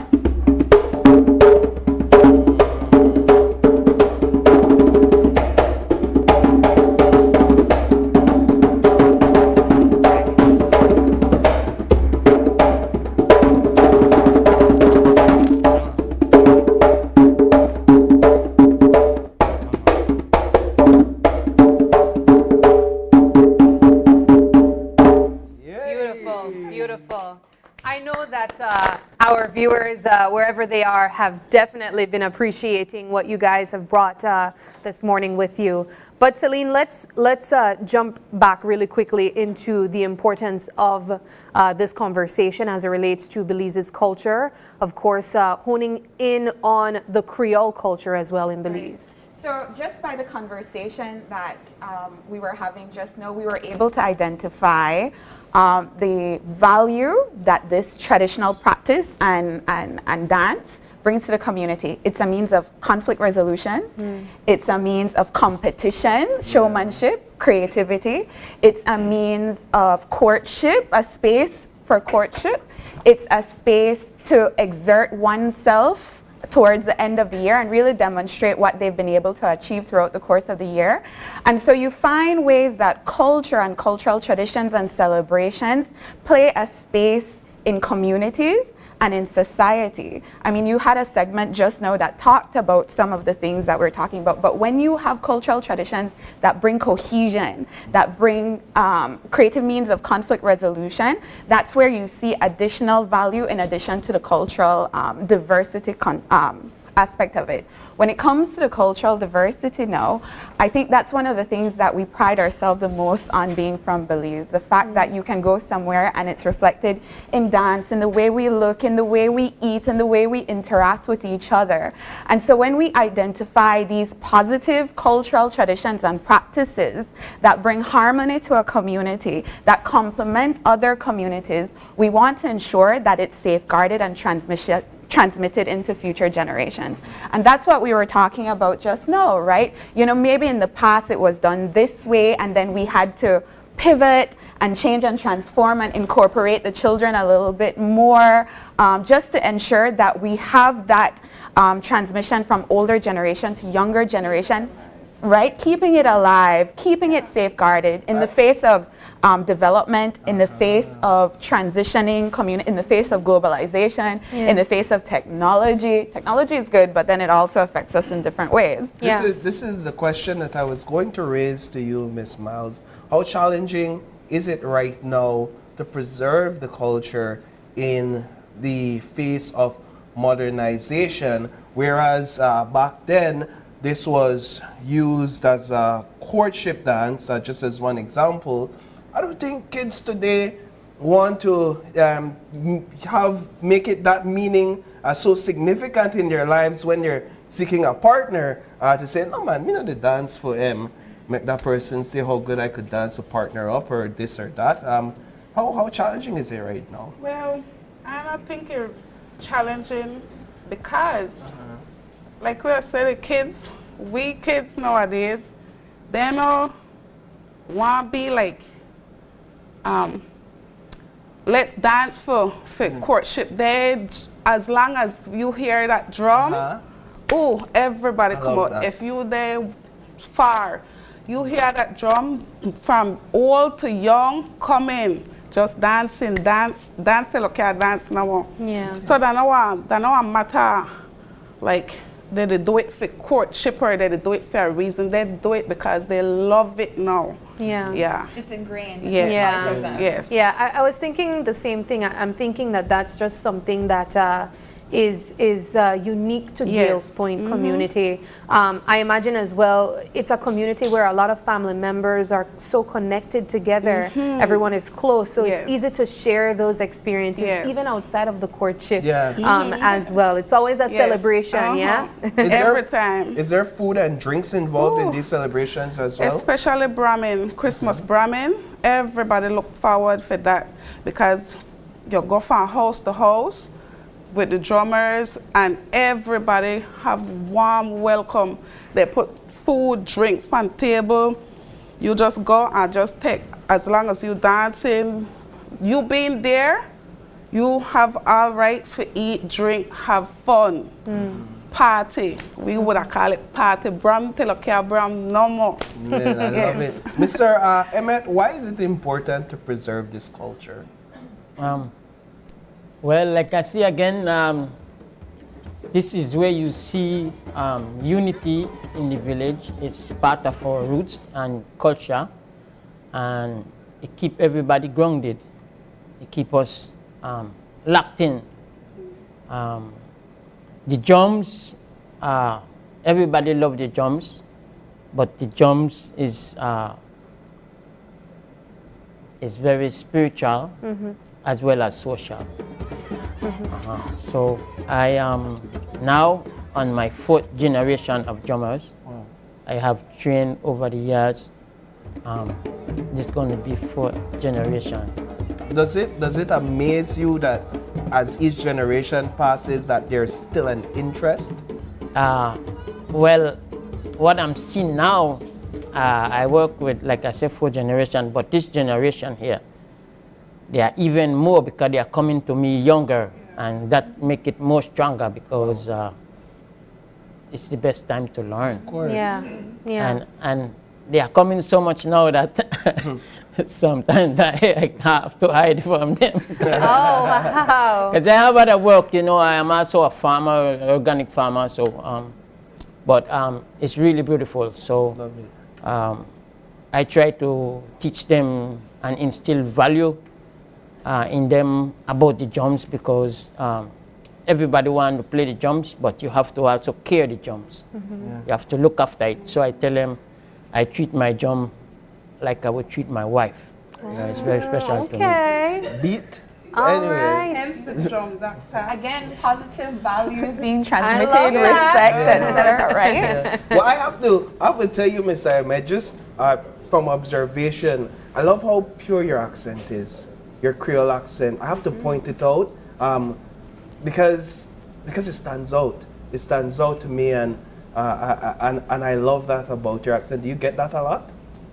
I know that our viewers, wherever they are, have definitely been appreciating what you guys have brought this morning with you. But Celine, let's jump back really quickly into the importance of this conversation as it relates to Belize's culture. Of course, honing in on the Creole culture as well in Belize. So just by the conversation that we were having just now, we were able to identify the value that this traditional practice and dance brings to the community. It's a means of conflict resolution. It's a means of competition, showmanship, creativity. It's a means of courtship, a space for courtship. It's a space to exert oneself towards the end of the year and really demonstrate what they've been able to achieve throughout the course of the year. And so you find ways that culture and cultural traditions and celebrations play a space in communities and in society. I mean, you had a segment just now that talked about some of the things that we're talking about, but when you have cultural traditions that bring cohesion, that bring creative means of conflict resolution, that's where you see additional value in addition to the cultural diversity aspect of it. When it comes to the cultural diversity now, I think that's one of the things that we pride ourselves the most on being from Belize. The fact that you can go somewhere and it's reflected in dance, in the way we look, in the way we eat, in the way we interact with each other. And so when we identify these positive cultural traditions and practices that bring harmony to a community, that complement other communities, we want to ensure that it's safeguarded and transmitted into future generations. And that's what we were talking about just now, right? You know, maybe in the past it was done this way and then we had to pivot and change and transform and incorporate the children a little bit more, just to ensure that we have that transmission from older generation to younger generation, right? Keeping it alive, keeping it safeguarded in the face of development, in the face of transitioning community, in the face of globalization, in the face of technology. Technology is good, but then it also affects us in different ways. This is the question that I was going to raise to you, Ms. Miles. How challenging is it right now to preserve the culture in the face of modernization, whereas back then this was used as a courtship dance, just as one example. I don't think kids today want to make it that meaning so significant in their lives when they're seeking a partner to say, no man, me not the dance for him. Make that person say how good I could dance a partner up or this or that. How challenging is it right now? Well, I don't think it's challenging because, like we said, we kids nowadays, they don't want to be like, let's dance for courtship day. As long as you hear that drum, oh, everybody come out. If you there far, you hear that drum from old to young, come in, just dancing, dance till okay, dance now. Yeah. So that no matter, like they do it for courtship or they do it for a reason. They do it because they love it now. Yeah. Yeah. It's ingrained. Yes. Yeah. Yes. Yeah. I was thinking the same thing. I'm thinking that that's just something that is unique to Gales Point community. I imagine as well, it's a community where a lot of family members are so connected together. Everyone is close, so it's easy to share those experiences, even outside of the courtship as well. It's always a celebration, Every time. Is there food and drinks involved in these celebrations as well? Especially Brahmin, Christmas Brahmin. Everybody look forward for that because you go from house to house with the drummers and everybody have warm welcome. They put food, drinks on table. You just go and just take, as long as you dancing, you being there, you have all rights to eat, drink, have fun. Party. We would have called it party. Bram till okay, Bram no more. I love it. Mr. Emmett, why is it important to preserve this culture? Well, like I say again, this is where you see unity in the village. It's part of our roots and culture, and it keeps everybody grounded. It keeps us locked in. The drums, everybody loves the drums, but the drums is very spiritual as well as social. So I am now on my 4th generation of drummers. I have trained over the years. This is going to be 4th generation. Does it amaze you that as each generation passes that there's still an interest? Well, what I'm seeing now, I work with, like I said, 4th generation, but this generation here, they are even more because they are coming to me younger, and that make it more stronger because it's the best time to learn. Of course. And they are coming so much now that sometimes I have to hide from them. Oh, wow. Because I have other work, you know. I am also a farmer, organic farmer, so but it's really beautiful. So I try to teach them and instill value in them about the drums because everybody wants to play the drums, but you have to also care the drums. You have to look after it. So I tell them I treat my drum like I would treat my wife. It's very special to me. Beat. All Anyway. right. Hence the drum, doctor. Again, positive values being transmitted, respect, etc. Right? Yeah. Well, I have to tell you, Miss Ahmed, just from observation, I love how pure your accent is, your Creole accent. I have to point it out because it stands out. It stands out to me, and I love that about your accent. Do you get that a lot?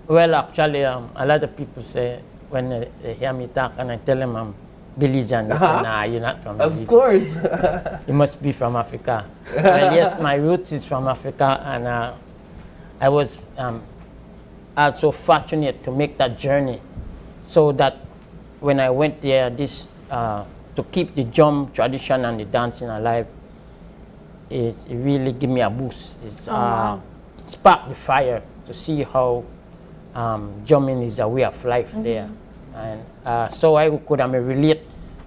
Well, actually, a lot of people say when they hear me talk and I tell them I'm Belizean, they say, nah, you're not from Belize. Of course. You must be from Africa. Well, yes, my roots is from Africa, and I was also fortunate to make that journey so that when I went there, to keep the drum tradition and the dancing alive, it really gave me a boost. It's sparked the fire to see how drumming is a way of life there. And so I could relate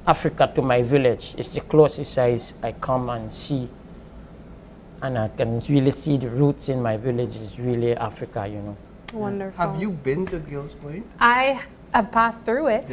Africa to my village. It's the closest I come and see. And I can really see the roots in my village is really Africa, you know. Wonderful. Have you been to Gills Point? I have passed through it.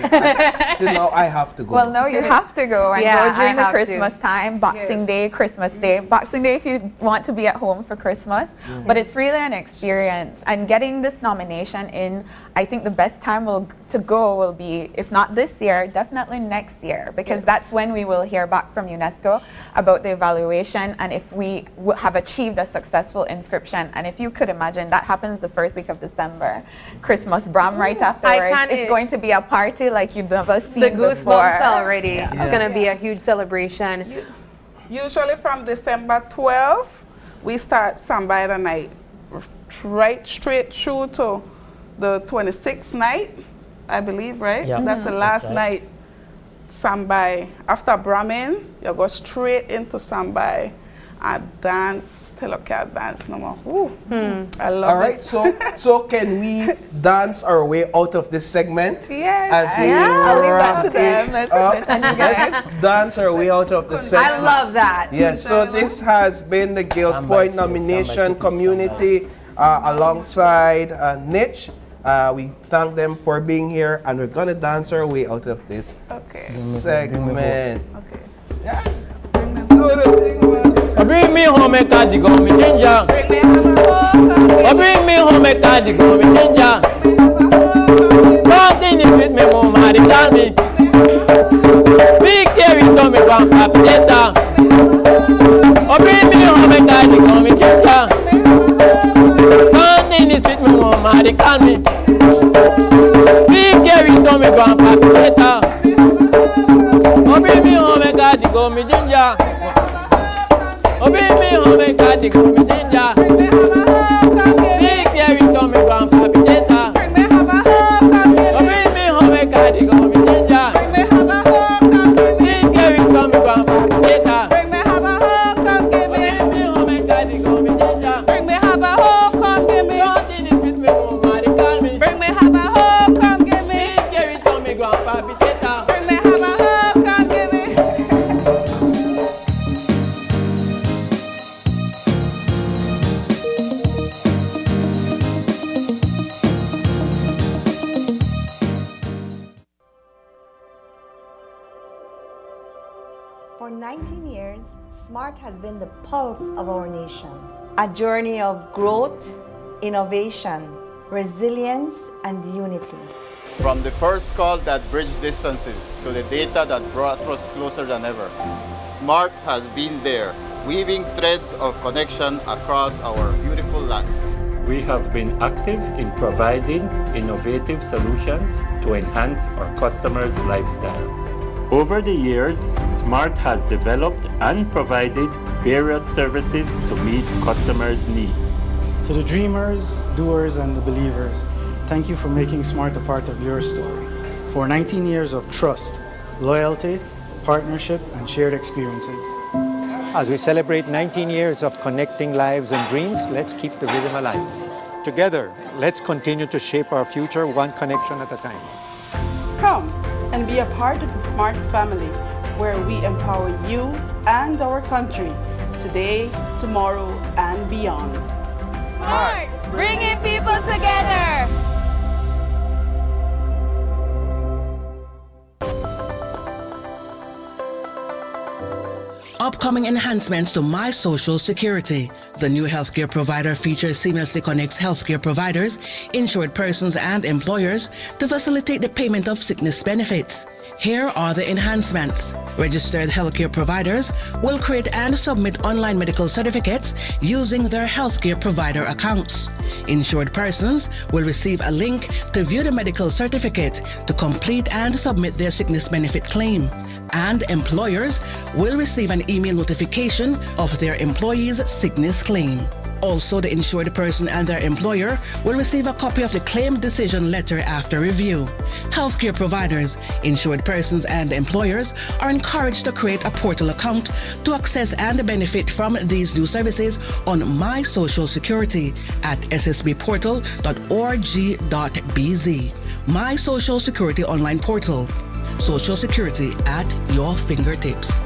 So now I have to go. Well, no, you have to go and Yeah, go during I the have Christmas to. time, Boxing Day, Christmas Day. Boxing Day if you want to be at home for Christmas. But it's really an experience. And getting this nomination in, I think the best time to go will be, if not this year, definitely next year, because that's when we will hear back from UNESCO about the evaluation and if we have achieved a successful inscription. And if you could imagine, that happens the first week of December. Christmas Bram right afterwards. It's going to be a party like you've never seen The before. goosebumps already. It's going to be a huge celebration. Usually from December 12th, we start Samba the night, right straight through to the 26th night, I believe, right? Yeah. That's the last night. Samba. After Brahmin, you go straight into Samba and dance till you can't dance no more. Ooh, I love All right, it. so can we dance our way out of this segment? Yes. As we I'll leave that to wrap them. it Let's up. listen, you guys. Let's dance our way out of the segment. I love that. Yes, so this has been the Gills Point nomination community alongside Niche. We thank them for being here, and we're gonna dance our way out of this segment. Yeah. Bring me home a card, go me ginger. Bring me home a card, go me ginger. Something is with me, mama, they tell me. Big carry to me, grandpa, potato. Bring me home a card, go me ginger. Something is with me, mama, they call me. Big carry to me, grandpa, potato. Bring me home a card, go me ginger. Bring me home a card, go me ginger. Big carry to me, grandpa, potato. Bring me home a card, go me ginger. Big carry to me, grandpa, potato. Bring me home a card, go me ginger. Bring me have a hoe, come give me. Something is with me, mama, they call me. Bring me have a hoe, come give me. Big carry to me, grandpa, potato. Bring me have a hoe, come give me. For 19 years, SMART has been the pulse of our nation. A journey of growth, innovation, resilience, and unity. From the first call that bridged distances to the data that brought us closer than ever, SMART has been there, weaving threads of connection across our beautiful land. We have been active in providing innovative solutions to enhance our customers' lifestyles. Over the years, SMART has developed and provided various services to meet customers' needs. To the dreamers, doers, and the believers, thank you for making SMART a part of your story. For 19 years of trust, loyalty, partnership, and shared experiences. As we celebrate 19 years of connecting lives and dreams, let's keep the rhythm alive. Together, let's continue to shape our future one connection at a time. Come and be a part of the SMART family, where we empower you and our country today, tomorrow, and beyond. SMART, bringing people together. Upcoming enhancements to My Social Security. The new healthcare provider feature seamlessly connects healthcare providers, insured persons, and employers to facilitate the payment of sickness benefits. Here are the enhancements. Registered healthcare providers will create and submit online medical certificates using their healthcare provider accounts. Insured persons will receive a link to view the medical certificate to complete and submit their sickness benefit claim. And employers will receive an email notification of their employees' sickness claim. Also, the insured person and their employer will receive a copy of the claim decision letter after review. Healthcare providers, insured persons, and employers are encouraged to create a portal account to access and benefit from these new services on My Social Security at ssbportal.org.bz. My Social Security online portal. Social Security at your fingertips.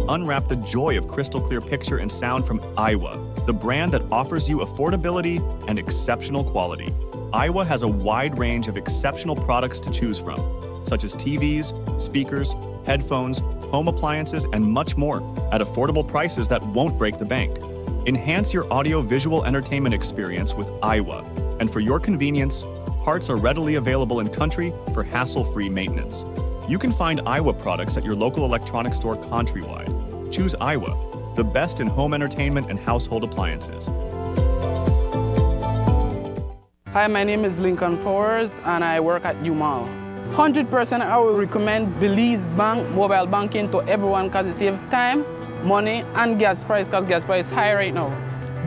Unwrap the joy of crystal clear picture and sound from Iowa, the brand that offers you affordability and exceptional quality. Iowa has a wide range of exceptional products to choose from, such as TVs, speakers, headphones, home appliances, and much more at affordable prices that won't break the bank. Enhance your audio-visual entertainment experience with Iowa, and for your convenience, parts are readily available in country for hassle-free maintenance. You can find Iowa products at your local electronics store countrywide. Choose Iowa, the best in home entertainment and household appliances. Hi, my name is Lincoln Fowers and I work at UMall. 100% I will recommend Belize Bank mobile banking to everyone because it saves time, money, and gas price because gas price is high right now.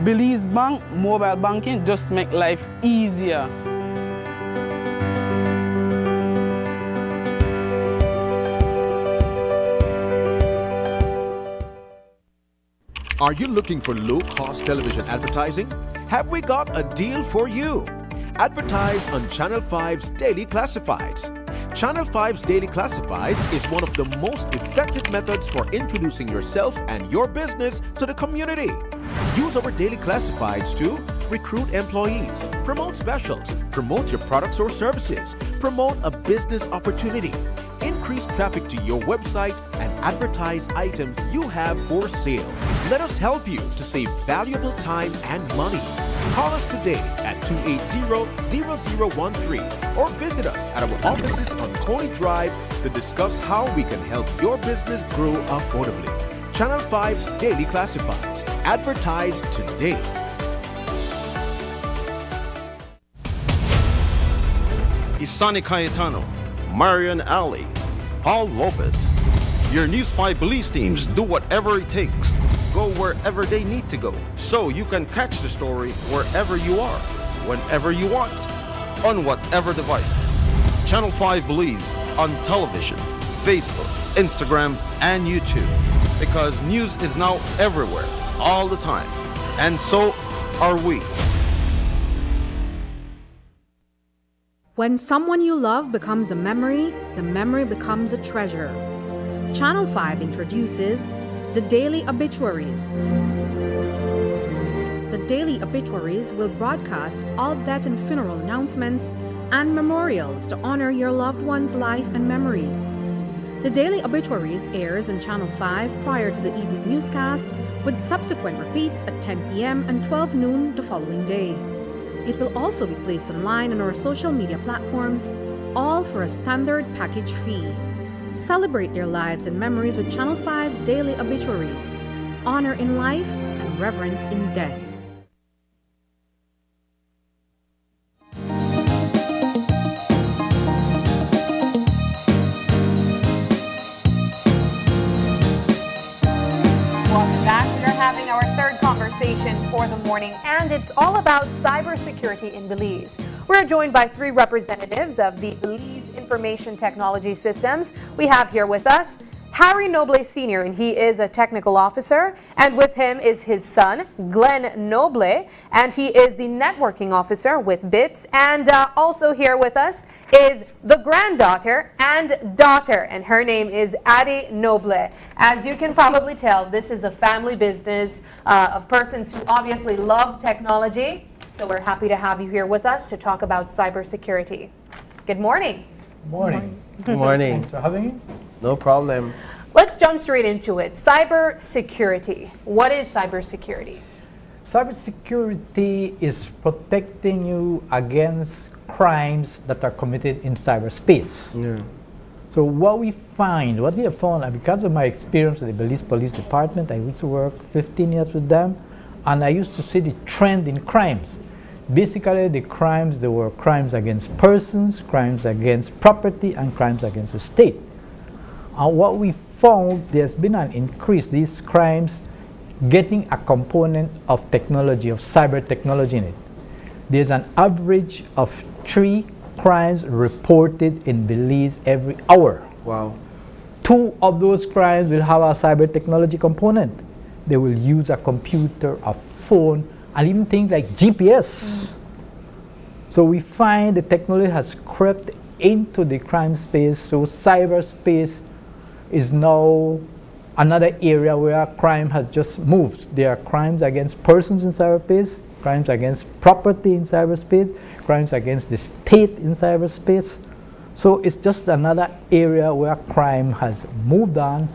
Belize Bank mobile banking just make life easier. Are you looking for low-cost television advertising? Have we got a deal for you? Advertise on Channel 5's Daily Classifieds. Channel 5's Daily Classifieds is one of the most effective methods for introducing yourself and your business to the community. Use our Daily Classifieds to recruit employees, promote specials, promote your products or services, promote a business opportunity, increase traffic to your website, and advertise items you have for sale. Let us help you to save valuable time and money. Call us today at 280-0013 or visit us at our offices on Coney Drive to discuss how we can help your business grow affordably. Channel 5's Daily Classifieds. Advertise today. Isani Cayetano, Marian Ali, Paul Lopez. Your News 5 Belize teams do whatever it takes. Go wherever they need to go, so you can catch the story wherever you are, whenever you want, on whatever device. Channel 5 Belize on television, Facebook, Instagram, and YouTube. Because news is now everywhere, all the time. And so are we. When someone you love becomes a memory, the memory becomes a treasure. Channel 5 introduces the Daily Obituaries. The Daily Obituaries will broadcast all death and funeral announcements and memorials to honor your loved one's life and memories. The Daily Obituaries airs on Channel 5 prior to the evening newscast, with subsequent repeats at 10 p.m. and 12 noon the following day. It will also be placed online on our social media platforms, all for a standard package fee. Celebrate their lives and memories with Channel 5's Daily Obituaries. Honor in life and reverence in death. Welcome back. We are having our third conversation for the morning, and it's all about cybersecurity in Belize. We're joined by three representatives of the Belize Information Technology Systems. We have here with us Harry Noble Sr., and he is a technical officer, and with him is his son, Glenn Noble, and he is the networking officer with BITS, and also here with us is the granddaughter and daughter, and her name is Addie Noble. As you can probably tell, this is a family business of persons who obviously love technology, so we're happy to have you here with us to talk about cybersecurity. Good morning. Morning. Good morning. Thanks for having me. No problem. Let's jump straight into it. Cybersecurity. What is cybersecurity? Cybersecurity is protecting you against crimes that are committed in cyberspace. Yeah. So what we have found, because of my experience with the Belize Police Department, I used to work 15 years with them, and I used to see the trend in crimes. Basically, the crimes, there were crimes against persons, crimes against property, and crimes against the state. And what we found, there's been an increase. These crimes getting a component of technology, of cyber technology in it. There's an average of 3 crimes reported in Belize every hour. Wow. 2 of those crimes will have a cyber technology component. They will use a computer, a phone, and even things like GPS. So we find the technology has crept into the crime space, so cyberspace is now another area where crime has just moved. There are crimes against persons in cyberspace, crimes against property in cyberspace, crimes against the state in cyberspace. So it's just another area where crime has moved on,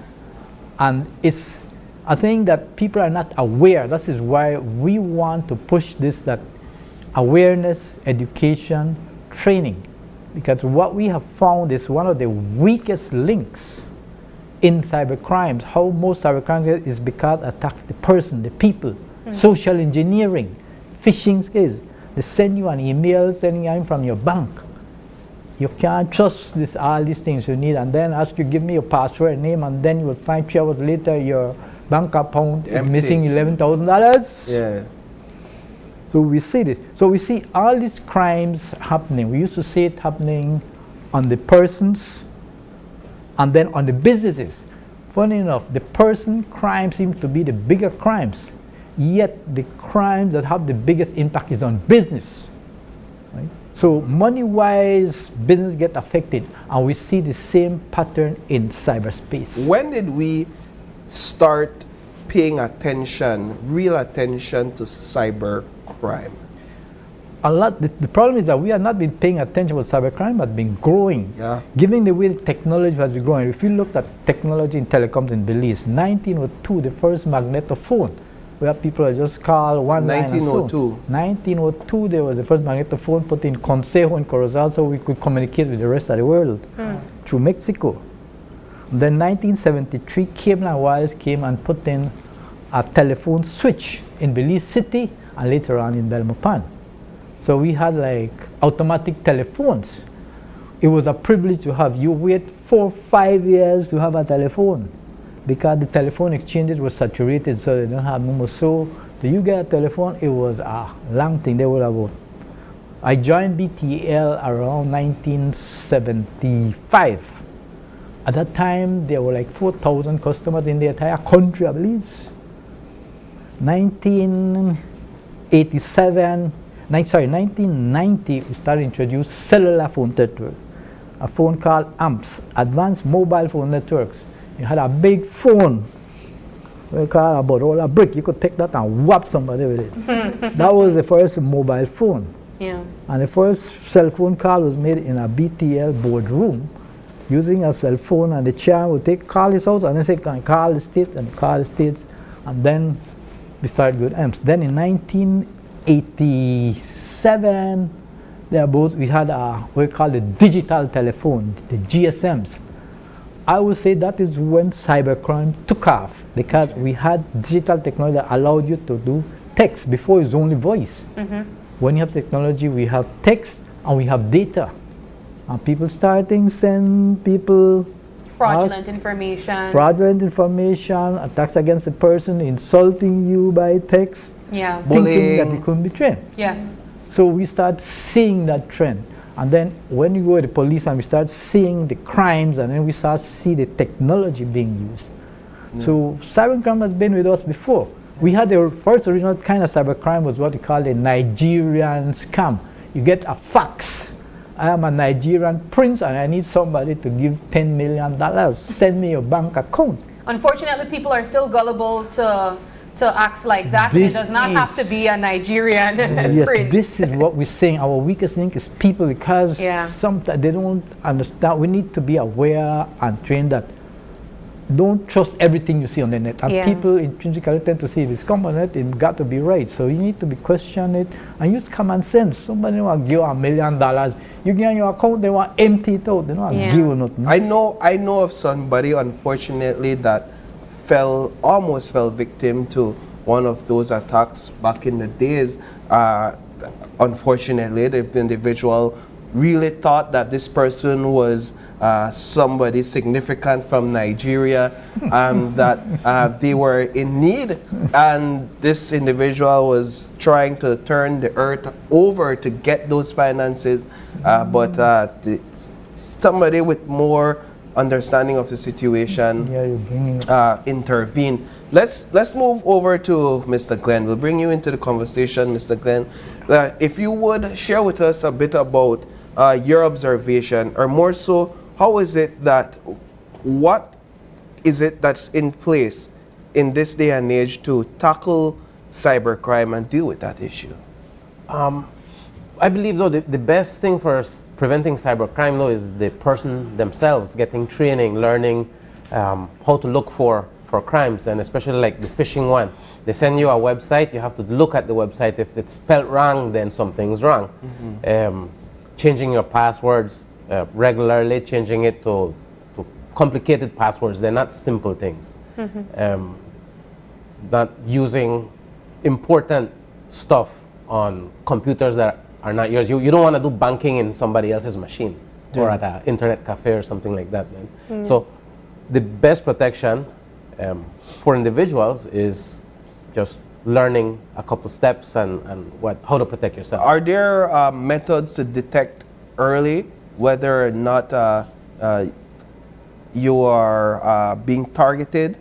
and it's a thing that people are not aware. This is why we want to push this, that awareness, education, training, because what we have found is one of the weakest links in cyber crimes. How most cyber crimes is because attack the person, the people. Social engineering, phishing is. They send you an email sending you from your bank. You can't trust this, all these things you need, and then ask you, give me your password and name, and then you will find 3 hours later your bank account is missing $11,000. Yeah. So we see this. So we see all these crimes happening. We used to see it happening on the persons and then on the businesses. Funny enough, the person crime seems to be the bigger crimes, yet the crimes that have the biggest impact is on business. Right? So money-wise, business get affected, and we see the same pattern in cyberspace. When did we start paying attention, real attention to cyber crime? A lot. The problem is that we have not been paying attention to cybercrime, but been growing. Yeah. Given the way the technology has been growing, if you look at technology in telecoms in Belize, 1902, the first magnetophone, where people are just call one line. 1902. 1902, there was the first magnetophone put in Consejo in Corozal, so we could communicate with the rest of the world through Mexico. Then 1973, Cable and Wires came and put in a telephone switch in Belize City and later on in Belmopan. So we had like automatic telephones. It was a privilege to have. You wait 4 or 5 years to have a telephone because the telephone exchanges were saturated, so they don't have numbers. So do you get a telephone? It was a long thing. They were about. I joined BTL around 1975. At that time, there were like 4,000 customers in the entire country, I believe. 1990, we started to introduce cellular phone network, a phone called AMPS, Advanced Mobile Phone Networks. You had a big phone, we call about all a brick. You could take that and whap somebody with it. That was the first mobile phone. Yeah. And the first cell phone call was made in a BTL boardroom using a cell phone, and the chair would call this out and then say, can I call the states, and call the states, and then we started with AMPS. Then in 1987, we had what we call the digital telephone, the GSMs. I would say that is when cybercrime took off, because we had digital technology that allowed you to do text. Before it was only voice. When you have technology, we have text and we have data. And people starting send people fraudulent information. Fraudulent information, attacks against a person, insulting you by text. Yeah. Thinking that it couldn't be trained. Yeah. So we start seeing that trend. And then when you go to the police and we start seeing the crimes, and then we start to see the technology being used. So cybercrime has been with us before. We had the first original kind of cybercrime was what we call a Nigerian scam. You get a fax. I am a Nigerian prince and I need somebody to give $10 million. Send me your bank account. Unfortunately, people are still gullible to acts like that. And it does not have to be a Nigerian yes, prince. This is what we're saying. Our weakest link is people, because sometimes they don't understand. We need to be aware and train that don't trust everything you see on the net. And people intrinsically tend to see if it's come on the net, it's got to be right. So you need to be questioning it and use common sense. Somebody want to give $1 million. You get on your account, they want to empty it out. They don't want to give you nothing. I know of somebody, unfortunately, that almost fell victim to one of those attacks back in the days. Unfortunately, the individual really thought that this person was somebody significant from Nigeria, that they were in need, and this individual was trying to turn the earth over to get those finances, but somebody with more understanding of the situation intervened. Let's move over to Mr. Glenn. We'll bring you into the conversation, Mr. Glenn. If you would share with us a bit about your observation, or more so, what is it that's in place in this day and age to tackle cybercrime and deal with that issue? I believe, though, the best thing for preventing cybercrime, though, is the person themselves getting training, learning how to look for crimes, and especially like the phishing one. They send you a website, you have to look at the website. If it's spelled wrong, then something's wrong. Changing your passwords regularly, changing it to complicated passwords. They're not simple things. Not using important stuff on computers that are not yours. You don't want to do banking in somebody else's machine or at an internet cafe or something like that. So the best protection for individuals is just learning a couple steps and how to protect yourself. Are there methods to detect early whether or not you are being targeted?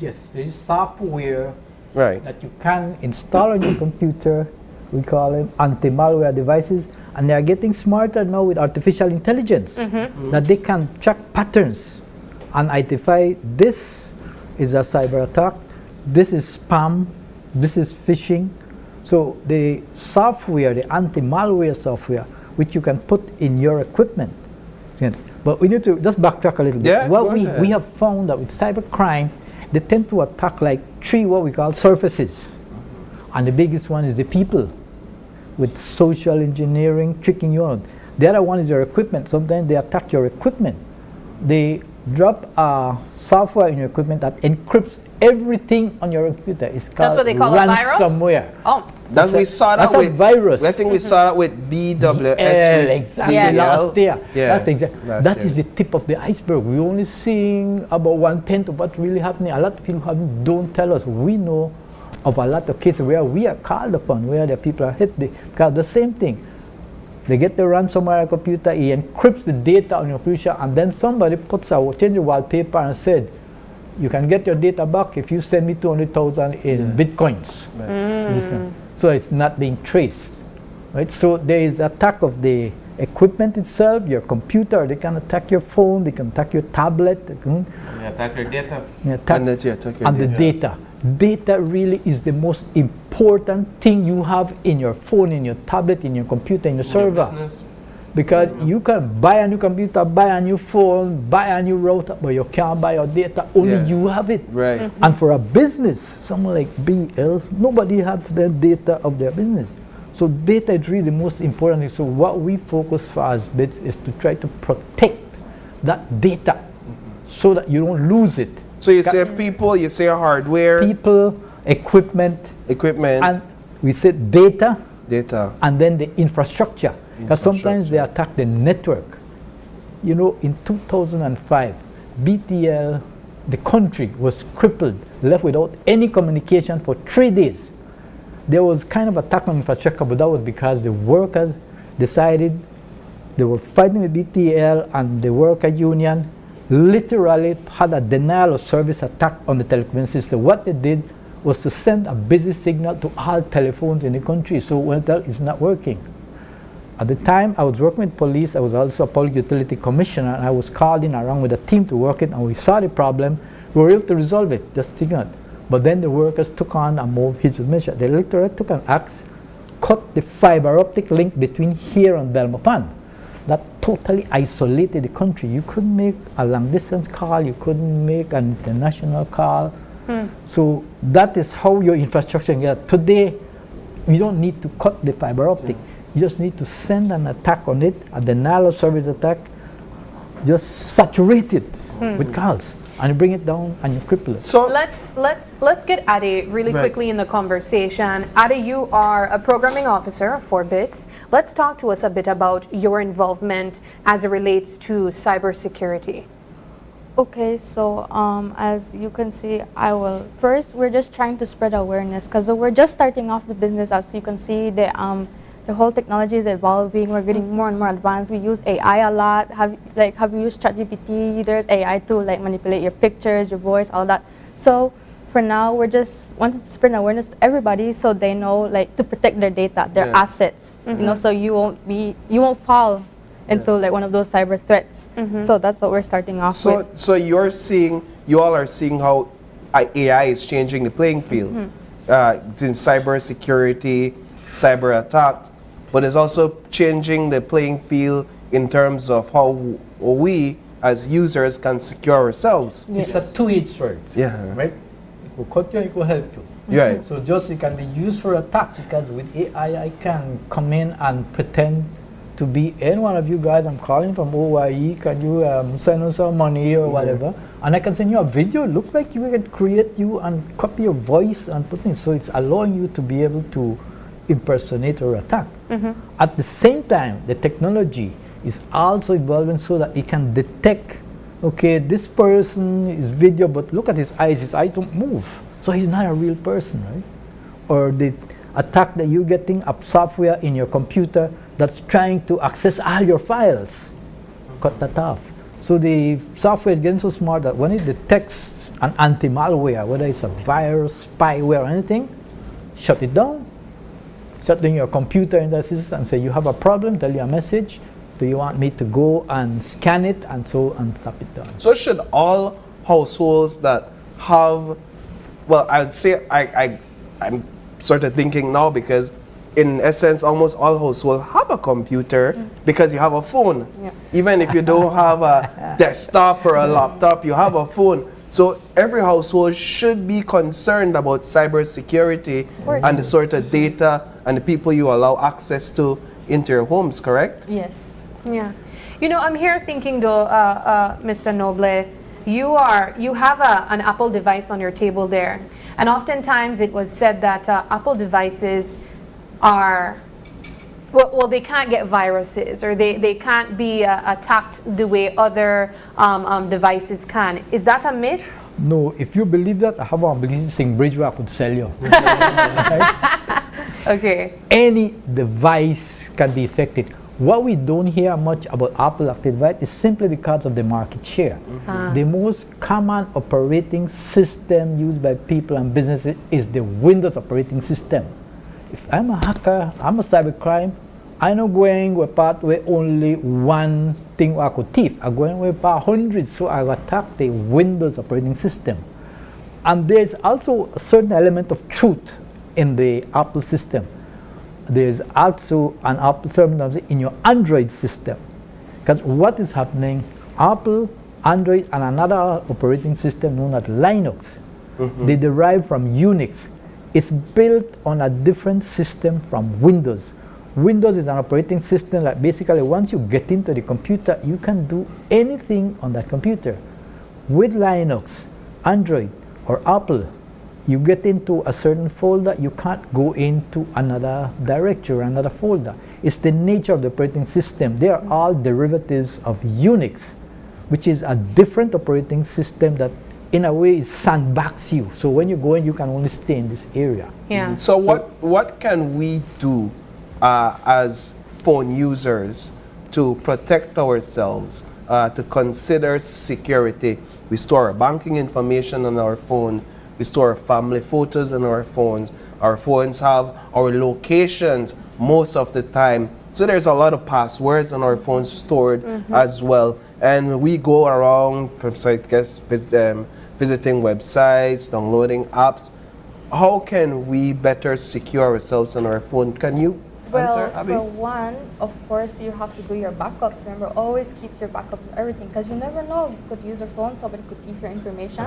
Yes, there is software that you can install on your computer. We call them anti-malware devices, and they are getting smarter now with artificial intelligence, that they can track patterns and identify this is a cyber attack, this is spam, this is phishing. So the software, the anti-malware software, which you can put in your equipment. But we need to just backtrack a little bit. Well, we have found that with cybercrime, they tend to attack like three what we call surfaces. And the biggest one is the people, with social engineering, tricking you out. The other one is your equipment. Sometimes they attack your equipment. They drop software in your equipment that encrypts everything on your computer. It's called That's what they call ransomware. Oh. We saw that with virus. I think we saw that with BWS. Exactly. Last year. That's exactly. That is the tip of the iceberg. We're only seeing about 1/10 of what's really happening. A lot of people don't tell us. We know of a lot of cases where we are called upon, where the people are hit. Because the same thing. They get the ransomware computer, he encrypts the data on your computer, and then somebody change the wallpaper and said, you can get your data back if you send me 200,000 in bitcoins. So it's not being traced, right? So there is attack of the equipment itself, your computer. They can attack your phone, they can attack your tablet. They attack your data. The data. Data really is the most important thing you have in your phone, in your tablet, in your computer, in your server. Because you can buy a new computer, buy a new phone, buy a new router, but you can't buy your data. Only you have it. And for a business, someone like BL, nobody has the data of their business. So data is really the most important thing. So what we focus for as BITS is to try to protect that data so that you don't lose it. So you say people, you say hardware. People, equipment. And we say data. And then the infrastructure. Because sometimes they attack the network. You know, in 2005, BTL, the country was crippled, left without any communication for 3 days. There was kind of attack on infrastructure, but that was because the workers decided they were fighting with BTL, and the worker union literally had a denial of service attack on the telecommunication system. What they did was to send a busy signal to all telephones in the country, so it's not working. At the time, I was working with police. I was also a public utility commissioner, and I was called in along with a team to work it, and we saw the problem. We were able to resolve it, just thinking it. But then the workers took on a more huge measure. They literally took an axe, cut the fiber optic link between here and Belmopan. That totally isolated the country. You couldn't make a long distance call, you couldn't make an international call. So that is how your infrastructure gets. Today, you don't need to cut the fiber optic. You just need to send an attack on it, a denial of service attack, just saturate it with calls. and you bring it down and you cripple it. So let's get Ade really quickly in the conversation. Ade, you are a programming officer of 4bits. Let's talk to us a bit about your involvement as it relates to cybersecurity. Okay, so as you can see, first we're just trying to spread awareness because we're just starting off the business. As you can see, the whole technology is evolving. We're getting more and more advanced. We use AI a lot. Have you used ChatGPT? There's AI to like manipulate your pictures, your voice, all that. So for now, we're just wanting to spread awareness to everybody so they know like to protect their data, their assets. You know, so you won't fall into like one of those cyber threats. So that's what we're starting off with. So you all are seeing how AI is changing the playing field in cyber security, cyber attacks, but it's also changing the playing field in terms of how we as users can secure ourselves. It's a two-edged sword. Yeah. Right? It will cut you, it will help you. Right. So just it can be used for attacks because with AI I can come in and pretend to be any one of you guys. I'm calling from OYE, can you send us some money or whatever, and I can send you a video, look like you can create you and copy your voice and put it, so it's allowing you to be able to impersonate or attack. At the same time, the technology is also evolving so that it can detect, okay, this person is video, but look at his eyes don't move, so he's not a real person, right? Or the attack that you're getting of software in your computer that's trying to access all your files. Cut that off. So the software is getting so smart that when it detects an anti-malware, whether it's a virus, spyware, or anything, shut it down. Shut down your computer in the system and say, you have a problem, tell you a message. Do you want me to go and scan it and stop it down? So should all households that have, well, I'd say I'm sort of thinking now because in essence, almost all households have a computer because you have a phone. Even if you don't have a desktop or a laptop, you have a phone. So every household should be concerned about cybersecurity and the sort of data and the people you allow access to into your homes, correct? Yes. Yeah. You know, I'm here thinking though, Mr. Noble, you have an Apple device on your table there. And oftentimes it was said that Apple devices are, well, they can't get viruses or they can't be attacked the way other devices can. Is that a myth? No, if you believe that, I have a blessing bridge where I could sell you. Okay. Any device can be affected. What we don't hear much about Apple active device is simply because of the market share. The most common operating system used by people and businesses is the Windows operating system. If I'm a hacker, I'm a cybercrime, I'm not going with part where only one thing I could thief. I'm going with part hundreds, so I attack the Windows operating system. And there's also a certain element of truth in the Apple system. There's also an Apple terminal in your Android system. Because what is happening, Apple, Android, and another operating system known as Linux, they derive from Unix. It's built on a different system from Windows. Windows is an operating system that basically once you get into the computer, you can do anything on that computer. With Linux, Android, or Apple, you get into a certain folder, you can't go into another directory or another folder. It's the nature of the operating system. They are all derivatives of Unix, which is a different operating system that in a way sandbags you. So when you go in, you can only stay in this area. Yeah. So what can we do as phone users to protect ourselves, to consider security? We store our banking information on our phone. We store our family photos on our phones. Our phones have our locations most of the time. So there's a lot of passwords on our phones stored as well. And we go around, I guess, visiting websites, downloading apps. How can we better secure ourselves on our phone? Can you answer, Abby? For one, of course, you have to do your backup. Remember, always keep your backup of everything because you never know. You could use your phone, somebody could keep your information.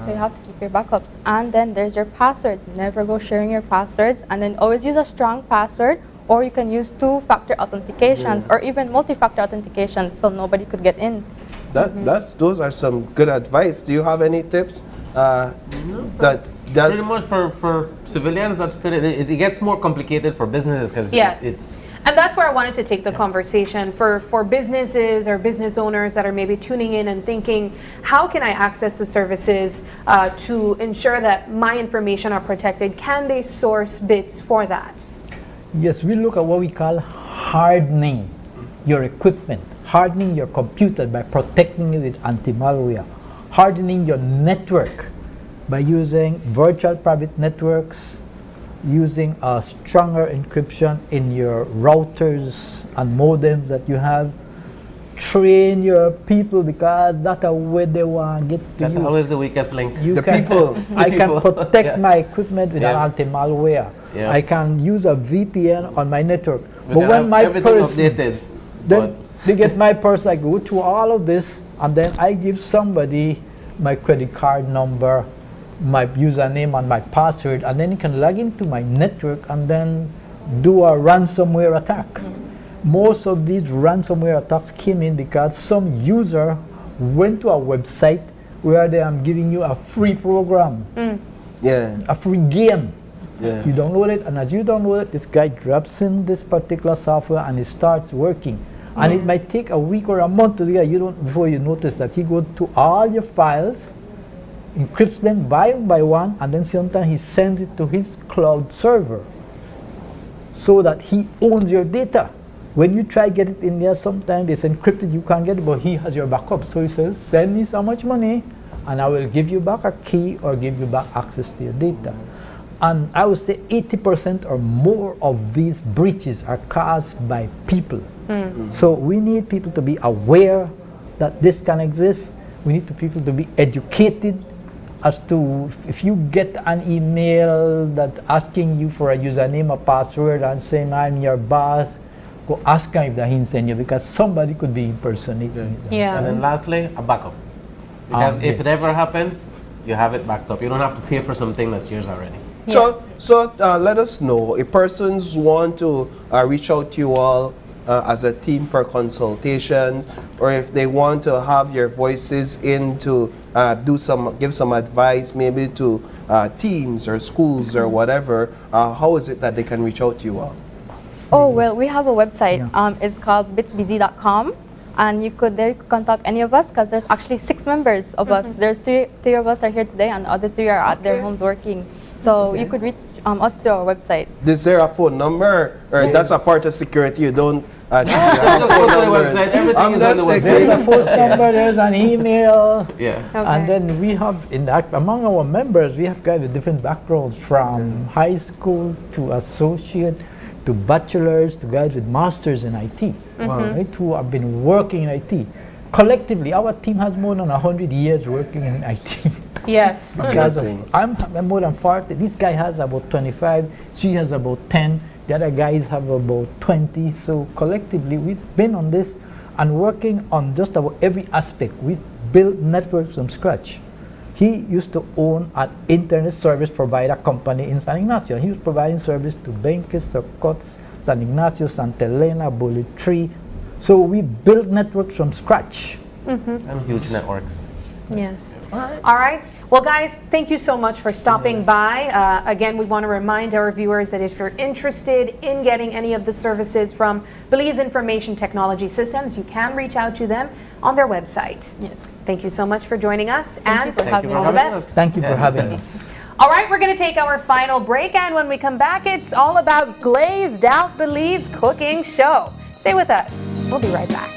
So you have to keep your backups. And then there's your passwords. Never go sharing your passwords. And then always use a strong password, or you can use two-factor authentications or even multi-factor authentications so nobody could get in. those are some good advice. Do you have any tips? That's pretty much for civilians. That's pretty. It gets more complicated for businesses because it's. And that's where I wanted to take the conversation for businesses or business owners that are maybe tuning in and thinking, how can I access the services to ensure that my information are protected? Can they source bits for that? Yes, we look at what we call hardening your equipment, hardening your computer by protecting it with anti-malware, hardening your network by using virtual private networks, using a stronger encryption in your routers and modems that you have. Train your people because that's the way they want to get to That's you. always the weakest link. I can protect my equipment with an anti-malware. Yeah. I can use a VPN on my network. We But can when have my everything person, updated, then they get my person, I go through all of this, and then I give somebody my credit card number, my username and my password, and then you can log into my network and then do a ransomware attack. Most of these ransomware attacks came in because some user went to a website where they are giving you a free program, a free game. You download it, and as you download it, this guy drops in this particular software and it starts working. And it might take a week or a month to do that. Before you notice that he goes to all your files, encrypts them one by one, and then sometimes he sends it to his cloud server so that he owns your data. When you try to get it in there, sometimes it's encrypted, you can't get it, but he has your backup. So he says, send me so much money and I will give you back a key or give you back access to your data. And I would say 80% or more of these breaches are caused by people. So we need people to be aware that this can exist. We need people to be educated as to if you get an email that asking you for a username or password and saying I'm your boss, go ask him if they can send you because somebody could be impersonating you. Yeah. And then lastly, a backup. Because if it ever happens, you have it backed up. You don't have to pay for something that's yours already. So let us know if persons want to reach out to you all as a team for consultations, or if they want to have your voices in to give some advice, maybe to teams or schools or whatever. How is it that they can reach out to you all? Oh, well, we have a website. It's called bitsbz.com. And you could contact any of us because there's actually 6 members of us. There's three of us are here today and the other 3 are at their homes working. So you could reach us through our website. Is there a phone number? Or that's a part of security you don't Just go to the website. Everything is on the website. There's a phone number, there's an email. Yeah. And then we have, among our members, we have guys with different backgrounds from high school to associate to bachelors to guys with masters in IT, right, who have been working in IT. Collectively, our team has more than 100 years working in IT. Yes. Because I'm more than 40. This guy has about 25. She has about 10. The other guys have about 20. So collectively, we've been on this and working on just about every aspect. We've built networks from scratch. He used to own an internet service provider company in San Ignacio. He was providing service to Benques, Socots, San Ignacio, Santa Elena, Bullet Tree. So we built networks from scratch. And huge networks. Yes. All right. Well, guys, thank you so much for stopping by. Again, we want to remind our viewers that if you're interested in getting any of the services from Belize Information Technology Systems, you can reach out to them on their website. Yes. Thank you so much for joining us, and all the best. Thank you for having us. All right, we're going to take our final break, and when we come back, it's all about Glazed Out Belize cooking show. Stay with us. We'll be right back.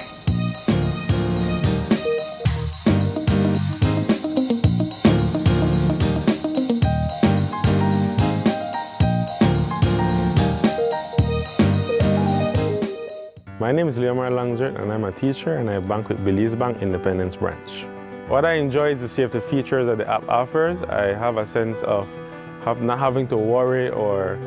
My name is Leomar Langzert and I'm a teacher and I bank with Belize Bank Independence Branch. What I enjoy is the safety features that the app offers. I have a sense of not having to worry or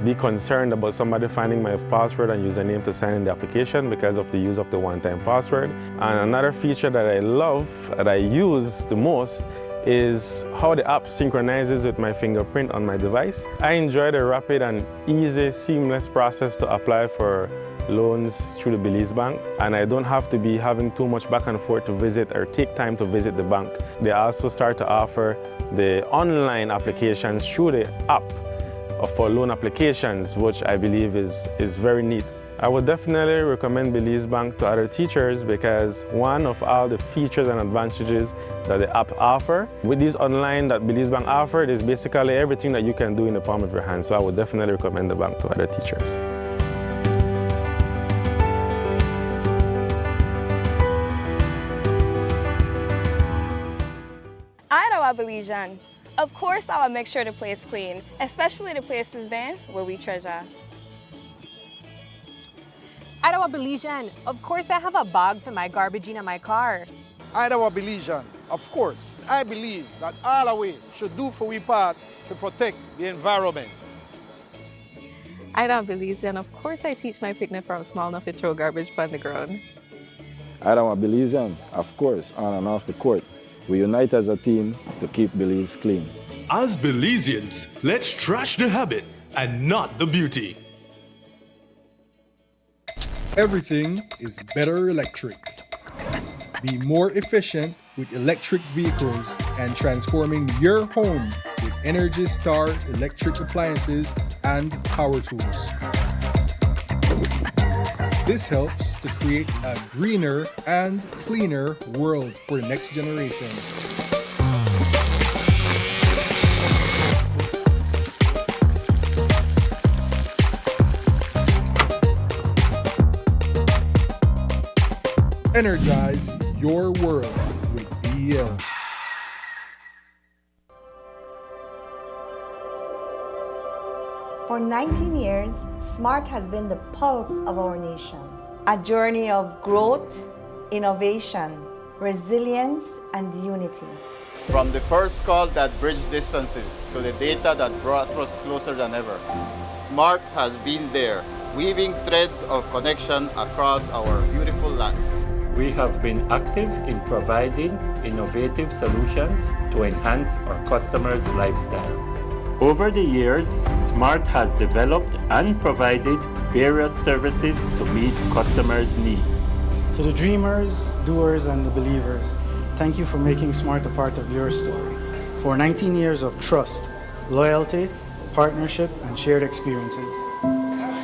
be concerned about somebody finding my password and username to sign in the application because of the use of the one-time password. And another feature that I love, that I use the most, is how the app synchronizes with my fingerprint on my device. I enjoy the rapid and easy, seamless process to apply for loans through the Belize Bank, and I don't have to be having too much back and forth to visit or take time to visit the bank. They also start to offer the online applications through the app for loan applications, which I believe is very neat. I would definitely recommend Belize Bank to other teachers because one of all the features and advantages that the app offer. With these online that Belize Bank offered is basically everything that you can do in the palm of your hand. So I would definitely recommend the bank to other teachers. Iowa Belizean. Of course, I will make sure the place clean, especially the places then where we treasure. Iowa Belizean, of course I have a bag for my garbage in my car. Iowa Belizean, of course, I believe that all of we should do for we part to protect the environment. Iowa Belizean, of course I teach my picnic from small enough to throw garbage on the ground. Iowa Belizean, of course, on and off the court. We unite as a team to keep Belize clean. As Belizeans, let's trash the habit and not the beauty. Everything is better electric. Be more efficient with electric vehicles and transforming your home with Energy Star electric appliances and power tools. This helps to create a greener and cleaner world for the next generation. Energize your world with BEL. For 19 years, SMART has been the pulse of our nation. A journey of growth, innovation, resilience, and unity. From the first call that bridged distances to the data that brought us closer than ever, SMART has been there, weaving threads of connection across our beautiful land. We have been active in providing innovative solutions to enhance our customers' lifestyles. Over the years, SMART has developed and provided various services to meet customers' needs. To the dreamers, doers, and the believers, thank you for making SMART a part of your story. For 19 years of trust, loyalty, partnership, and shared experiences.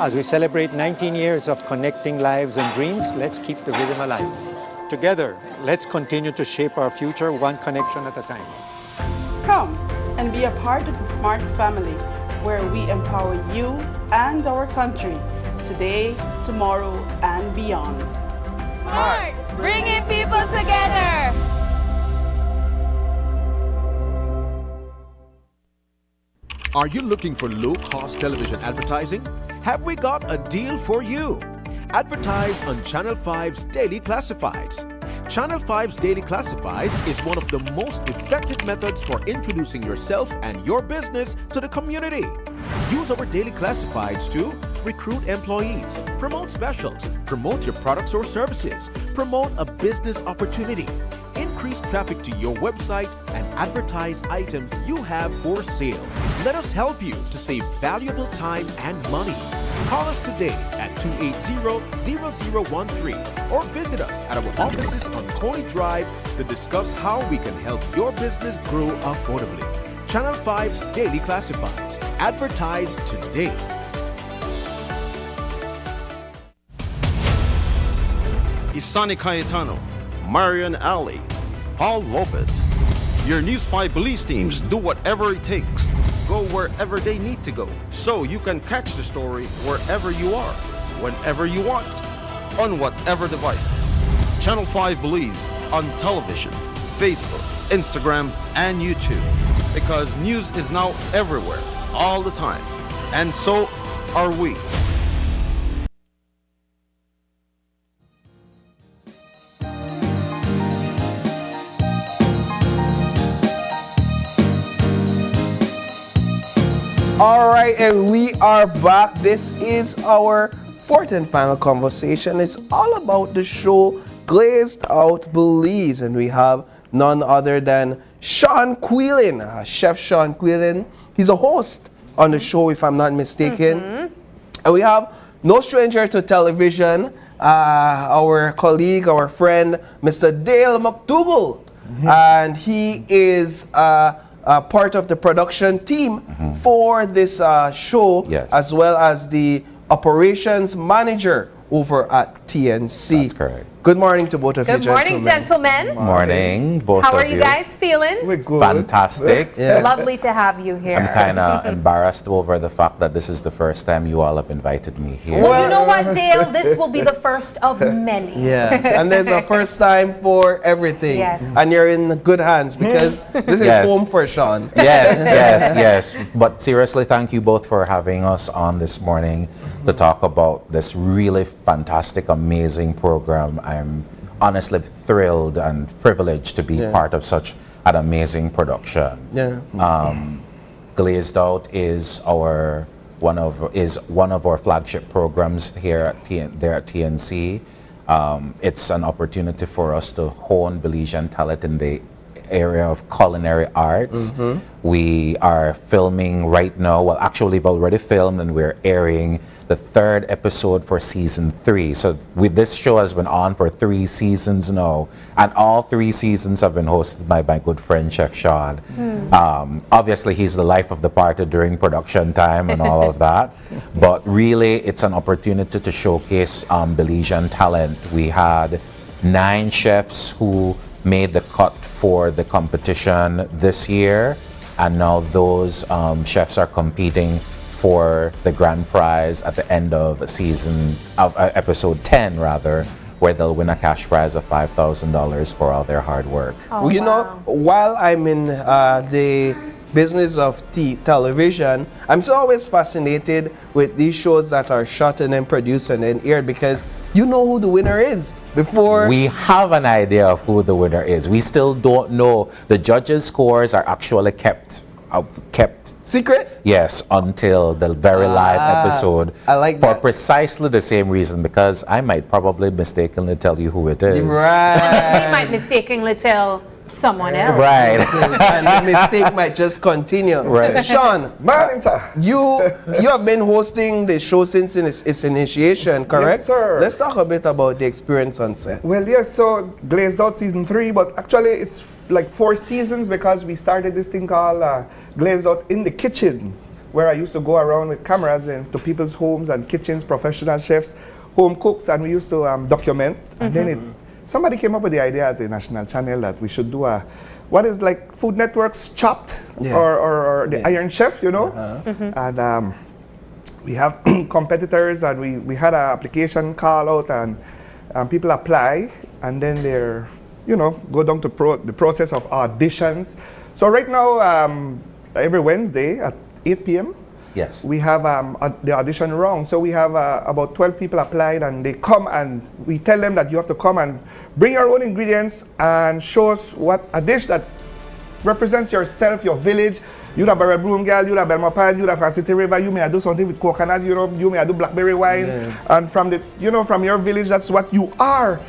As we celebrate 19 years of connecting lives and dreams, let's keep the rhythm alive. Together, let's continue to shape our future one connection at a time. Come and be a part of the SMART family, where we empower you and our country today, tomorrow, and beyond. SMART, bringing people together. Are you looking for low-cost television advertising? Have we got a deal for you? Advertise on Channel 5's Daily Classifieds. Channel 5's Daily Classifieds is one of the most effective methods for introducing yourself and your business to the community. Use our Daily Classifieds to recruit employees, promote specials, promote your products or services, promote a business opportunity, increase traffic to your website, and advertise items you have for sale. Let us help you to save valuable time and money. Call us today at 280-0013 or visit us at our offices on Coney Drive to discuss how we can help your business grow affordably. Channel 5's Daily Classifieds. Advertise today. Isani Cayetano, Marian Ali, Paul Lopez. Your News 5 Belize teams do whatever it takes. Go wherever they need to go, so you can catch the story wherever you are, whenever you want, on whatever device. Channel 5 Belize on television, Facebook, Instagram, and YouTube. Because news is now everywhere, all the time. And so are we. All right, and we are back. This is our fourth and final conversation. It's all about the show Glazed Out Belize, and we have none other than Sean Quillen, Chef Sean Quillen. He's a host on the show, if I'm not mistaken. And we have no stranger to television, our colleague, our friend, Mr. Dale McDougall. And he is part of the production team for this show, as well as the operations manager over at TNC. That's correct. Good morning to both of you, Good morning, gentlemen. Morning, both How of are you guys feeling? We're good. Fantastic. Lovely to have you here. I'm kind of embarrassed over the fact that this is the first time you all have invited me here. Well, you know what, Dale? This will be the first of many. Yeah, and there's a first time for everything. Yes. And you're in good hands because this is home for Sean. Yes. But seriously, thank you both for having us on this morning to talk about this really fantastic, amazing program. I'm honestly thrilled and privileged to be part of such an amazing production. Glazed Out is one of our flagship programs here at TNC. It's an opportunity for us to hone Belizean talent in the area of culinary arts. We are filming right now, well actually we've already filmed and we're airing the 3rd episode for season 3. So this show has been on for 3 seasons now, and all 3 seasons have been hosted by my good friend Chef Sean. Obviously he's the life of the party during production time and all of that, but really it's an opportunity to showcase Belizean talent. We had 9 chefs who made the cut for the competition this year, and now those chefs are competing for the grand prize at the end of episode 10 rather, where they'll win a cash prize of $5,000 for all their hard work. Well, you know, while I'm in the business of television, I'm so always fascinated with these shows that are shot and then produced and then aired, because you know who the winner is before. We have an idea of who the winner is. We still don't know. The judges' scores are actually kept secret? Yes, until the very live episode. I like for that. precisely the same reason, because I might probably mistakenly tell you who it is. Right. We might mistakenly tell someone else. Right. And the mistake might just continue. Right. Sean, you have been hosting the show since its initiation, correct? Yes, sir. Let's talk a bit about the experience on set. Well, yes, so Glazed Out season 3, but actually it's like 4 seasons, because we started this thing called Glazed Out in the kitchen, where I used to go around with cameras into people's homes and kitchens, professional chefs, home cooks, and we used to document. And then somebody came up with the idea at the national channel that we should do what is like Food Network's Chopped or the Iron Chef, you know? And we have competitors, and we had an application call out, and people apply, and then they're, you know, go down to the process of auditions. So right now, every Wednesday at 8 p.m., yes, we have the audition round. So we have about 12 people applied, and they come, and we tell them that you have to come and bring your own ingredients and show us a dish that represents yourself, your village. You have a red broom girl, you have Belma Pan, you have City River, you may do something with coconut, you may do blackberry wine, and from your village, that's what you are.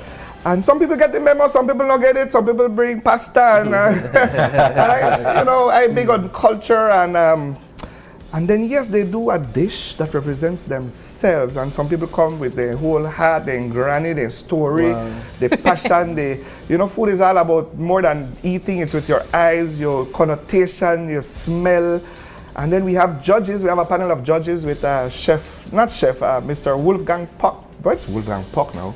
And some people get the memo, some people don't get it, some people bring pasta, and, and I big on culture, and then yes, they do a dish that represents themselves, and some people come with their whole heart, their granny, their story, their passion. Food is all about more than eating. It's with your eyes, your connotation, your smell. And then we have judges. We have a panel of judges with Mr. Wolfgang Puck. What's Wolfgang Puck now?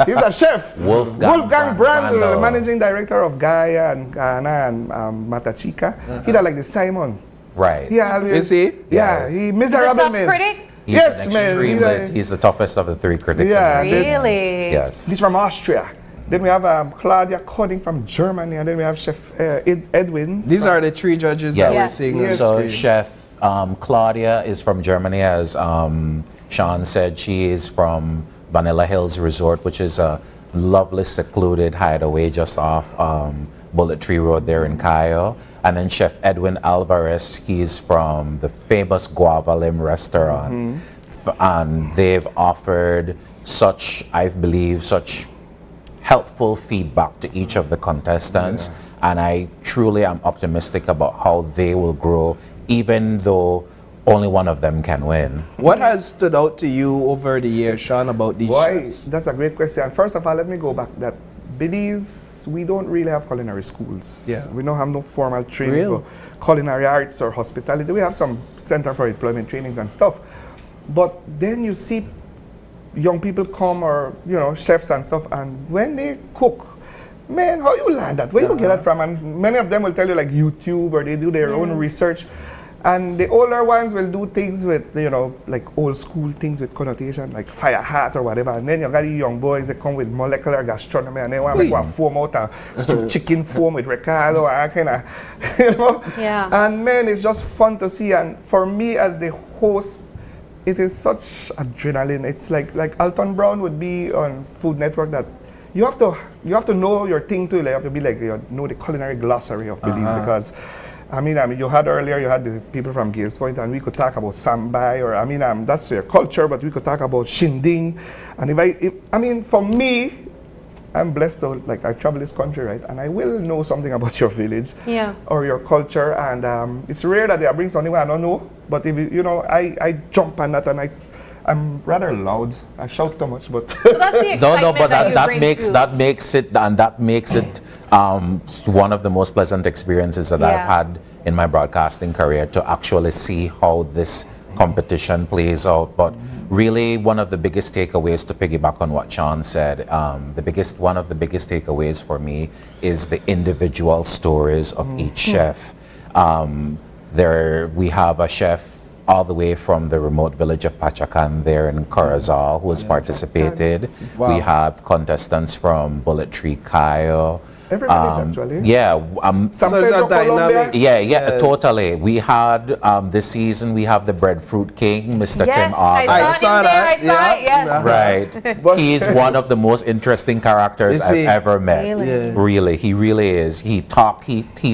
He's a chef. Wolfgang Brandl, managing director of Gaia and Ghana and Matachika. He did like the Simon. Right. Yeah, is he? Yeah, he miserable man. Critic? He's the toughest of the 3 critics. Yeah, really? Yes. He's from Austria. Then we have Claudia Coding from Germany, and then we have Chef Edwin. These are the 3 judges that we're seeing. Yes. So Chef Claudia is from Germany, as Sean said. She is from Vanilla Hills Resort, which is a lovely secluded hideaway just off Bullet Tree Road there in Cayo. And then Chef Edwin Alvarez, he's from the famous Guava Lim restaurant. And they've offered such helpful feedback to each of the contestants. And I truly am optimistic about how they will grow, even though only one of them can win. What has stood out to you over the years, Sean, about these chefs? That's a great question. First of all, let me go back that Belize, we don't really have culinary schools. Yeah. We don't have no formal training for culinary arts or hospitality. We have some center for employment trainings and stuff. But then you see young people come, or chefs and stuff, and when they cook, man, how you learn that? Where you get that from? And many of them will tell you like YouTube, or they do their own research. And the older ones will do things with, like old school things with connotation, like fire hat or whatever. And then you got the young boys that come with molecular gastronomy, and they want to make one foam out of chicken foam with Ricardo and kind of, Yeah. And man, it's just fun to see. And for me as the host, it is such adrenaline. It's like Alton Brown would be on Food Network, that you have to know your thing too. Like, you have to be like, know the culinary glossary of Belize, because I mean, you had the people from Glazed Point, and we could talk about sambai, or that's their culture, but we could talk about shinding. And for me, I'm blessed to, like, I travel this country, right? And I will know something about your village or your culture. And it's rare that they bring something I don't know, but if I jump on that, and I'm rather loud. I shout too much, but so that's the excitement but that makes it one of the most pleasant experiences that I've had in my broadcasting career, to actually see how this competition plays out. But really, one of the biggest takeaways, to piggyback on what Sean said, one of the biggest takeaways for me is the individual stories of each chef. We have a chef all the way from the remote village of Pachacan there in Corazal who has participated. Wow. We have contestants from Bullet Tree, Cayo. Every village, actually. Yeah. San Pedro, Colombia. Yeah, totally. We had this season, we have the Breadfruit King, Mr. Tim August. I saw that. Yes. Right. He's one of the most interesting characters I've ever met. Really, he really is. He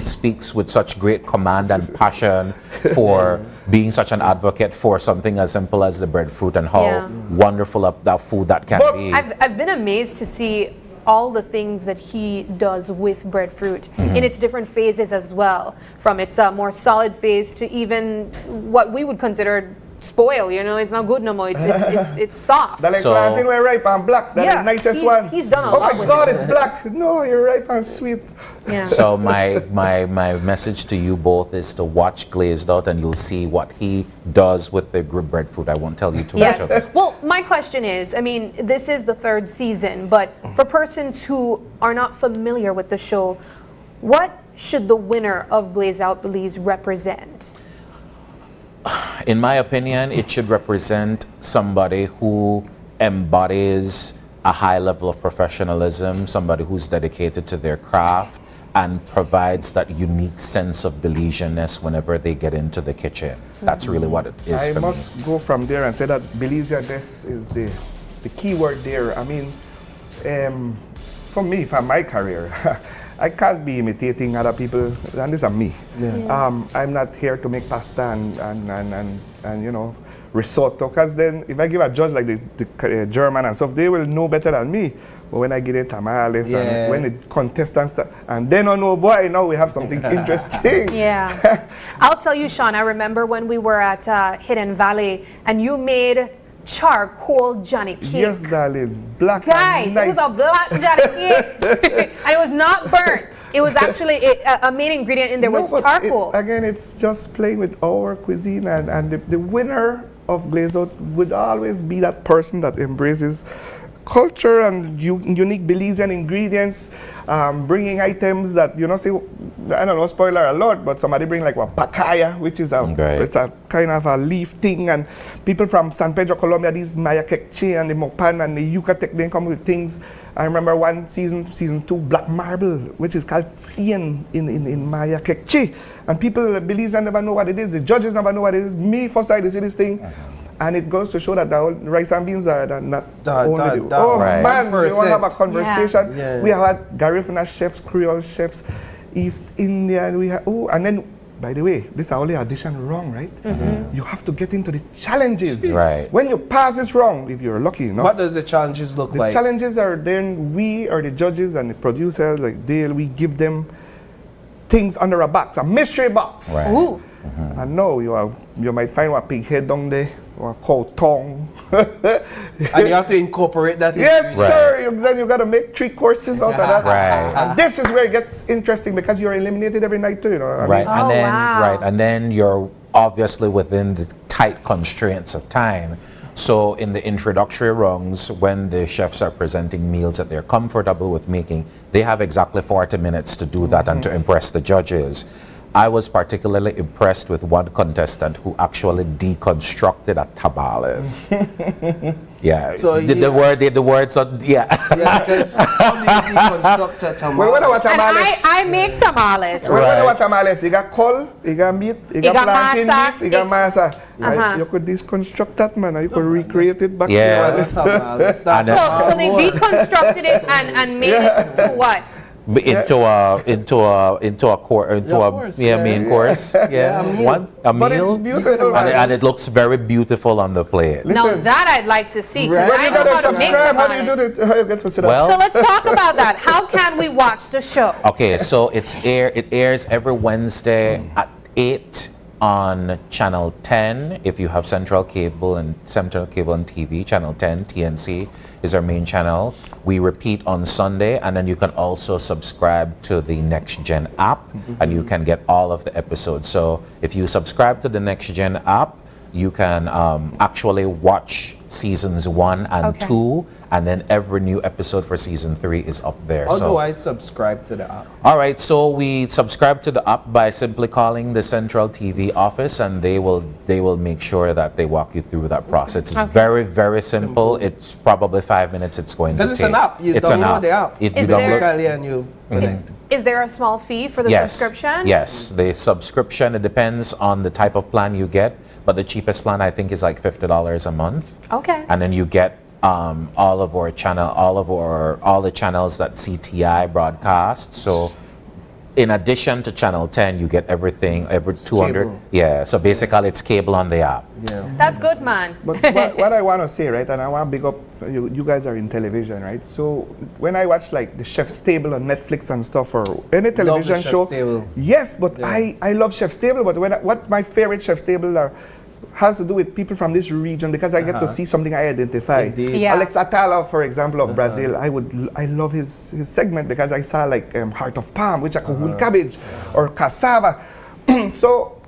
speaks with such great command and passion for being such an advocate for something as simple as the breadfruit, and how wonderful that food that can be. I've been amazed to see all the things that he does with breadfruit in its different phases as well, from its more solid phase to even what we would consider spoil. It's not good no more. It's soft. The plantain were ripe and black. That's the nicest one. He's done a lot Oh my God, it's black. No, you're ripe and sweet. Yeah. So my message to you both is to watch Glazed Out, and you'll see what he does with the breadfruit. I won't tell you too much of it. Well, my question is, this is the third season, but for persons who are not familiar with the show, what should the winner of Glazed Out Belize represent? In my opinion, it should represent somebody who embodies a high level of professionalism, somebody who's dedicated to their craft, and provides that unique sense of Belizeanness whenever they get into the kitchen. That's really what it is for me. I must go from there and say that Belizeanness is the key word there. For me, for my career, I can't be imitating other people, and this is me. I'm not here to make pasta and risotto, because then if I give a judge like the German and stuff, they will know better than me. But when I get in tamales and when the contestants and then no boy, now we have something interesting. Yeah. I'll tell you, Sean, I remember when we were at Hidden Valley and you made charcoal Johnny cake. Yes, darling. Black. Guys, and nice. It was a black Johnny cake. And it was not burnt. It was actually a main ingredient in there was charcoal. Again, it's just playing with our cuisine, and the winner of Glazed Out would always be that person that embraces culture and unique Belizean ingredients, bringing items that, say, I don't know, spoiler alert, but somebody bring like one pacaya, which is it's a kind of a leaf thing, and people from San Pedro, Colombia, these Maya Kekche and the Mopan and the Yucatec, they come with things. I remember one season 2, black marble, which is called Cien in Maya Kekche, and people, Belizean never know what it is, the judges never know what it is. Me, first time to see this thing, and it goes to show that the rice and beans are not only man, we want to have a conversation. Yeah. We have had Garifuna chefs, Creole chefs, East Indian, we have, and then, by the way, this is only audition wrong, right? You have to get into the challenges. Right. When you pass this wrong, if you're lucky enough. What does the challenges look like? The challenges are then we or the judges and the producers, we give them things under a box, a mystery box. Right. And now you might find a pig head down there, or a cow tongue. And you have to incorporate that. Yes, sir. Then you got to make 3 courses out of that. Right. And this is where it gets interesting because you're eliminated every night too. You know. Right. And then you're obviously within the tight constraints of time. So in the introductory rungs, when the chefs are presenting meals that they're comfortable with making, they have exactly 40 minutes to do that and to impress the judges. I was particularly impressed with one contestant who actually deconstructed a tamales. Yeah, So the words are, Yeah, because how do you deconstruct a tamale? Well, what tamales? I make tamales. Well, what tamales? You got col, you got meat, you got plantain beef, you got masa. Right? You could deconstruct that, man. You could recreate it back Yeah. to So they deconstructed it and made it to what? into a course, main course. Yeah, a But meal. it's beautiful, and it looks very beautiful on the plate. Now that I'd like to see. Well, I you know gotta how to make subscribe. How do you tamales. do it? How you get to sit Well- So let's talk about that. How can we watch the show? Okay, so it airs every Wednesday at 8 on channel 10. If you have Central Cable and TV, channel 10 TNC is our main channel. We repeat on Sunday, and then you can also subscribe to the Next Gen app, and you can get all of the episodes. So if you subscribe to the Next Gen app, you can actually watch seasons 1 and 2, and then every new episode for season 3 is up there. How do I subscribe to the app? All right, so we subscribe to the app by simply calling the Central TV office, and they will make sure that they walk you through that process. It's very, very simple. It's probably 5 minutes it's going to take. Because it's an app. You download the app. And you connect. Is there a small fee for the subscription? Yes, the subscription, it depends on the type of plan you get, but the cheapest plan I think is like $50 a month. Okay. And then you get all the channels that CTI broadcasts. So in addition to channel 10, you get everything every 200. Cable. Yeah, so basically it's cable on the app. Yeah. That's good, man. But what I want to say, right, and I want to big up, you guys are in television, right? So when I watch like the Chef's Table on Netflix and stuff, or any television show, yes, but I love Chef's Table, but what my favorite Chef's Table has to do with people from this region, because I get to see something I identify. Yeah. Alex Atala, for example, of Brazil, I love his segment because I saw like heart of palm, which is a cabbage, or cassava. So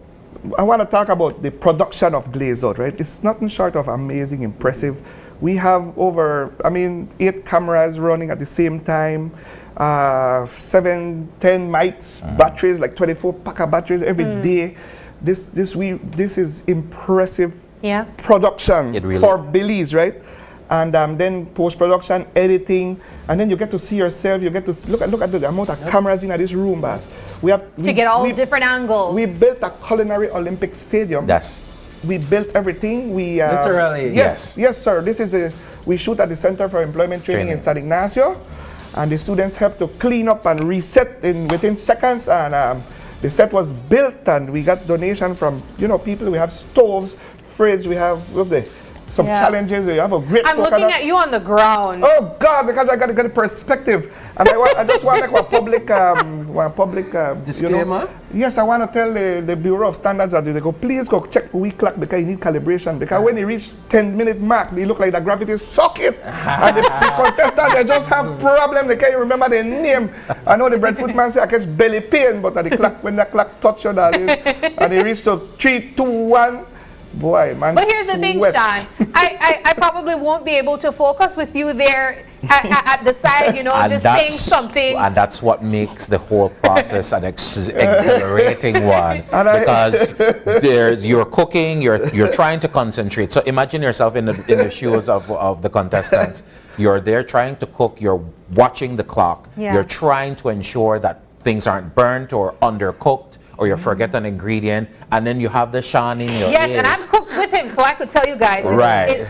I want to talk about the production of Glazed Out, right? It's nothing short of amazing, impressive. We have over, 8 cameras running at the same time, 7, 10 mics, batteries, like 24 pack of batteries every day. This is impressive production for Belize, right? And then post-production, editing, and then you get to see yourself. You get to look at the amount of cameras in this room, boss. We get all different angles. We built a culinary Olympic stadium. Yes. We built everything. We literally. Yes, sir. This is we shoot at the Center for Employment Training in San Ignacio, and the students help to clean up and reset within seconds. And the set was built, and we got donation from people. We have stoves, fridge. We have some challenges. We have a great. I'm looking at you on the ground. Oh God! Because I got to get a perspective, and I just want to make a public disclaimer. Yes, I want to tell the Bureau of Standards that they go, please go check for weak clock because you need calibration. Because when they reach 10-minute mark, they look like the gravity is sucking, and the contestants they just have problem. They can't remember their name. I know the breadfruit man say I catch belly pain, but at the clock when the clock touch you, darling, and they reach to 3, 2, 1. Boy, man. But here's the thing, Sean. I probably won't be able to focus with you there at the side, just saying something. And that's what makes the whole process an exhilarating one. Because you're cooking, you're trying to concentrate. So imagine yourself in the shoes of the contestants. You're there trying to cook, you're watching the clock, you're trying to ensure that things aren't burnt or undercooked, or you forget an ingredient, and then you have the Sean in your ears. Yes, and I've cooked with him, so I could tell you guys,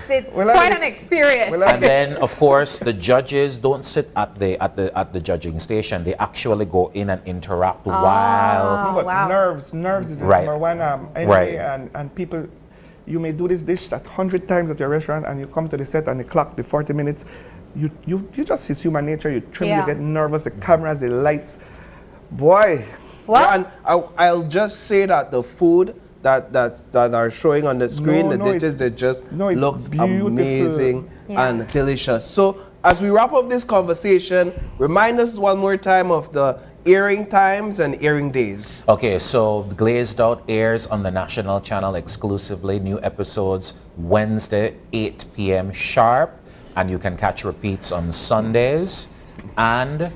it's quite an experience. And then, of course, the judges don't sit at the judging station. They actually go in and interact while. No, but nerves is the number one enemy, and people. You may do this dish 100 times at your restaurant, and you come to the set and the clock, the 40 minutes, you just, it's human nature. You trim, you get nervous. The cameras, the lights, boy. Well, yeah, and I'll just say that the food that are showing on the screen, the dishes, it just looks beautiful. amazing and delicious. So as we wrap up this conversation, remind us one more time of the airing times and airing days. Okay, so Glazed Out airs on the national channel exclusively. New episodes Wednesday, 8 p.m. sharp, and you can catch repeats on Sundays. And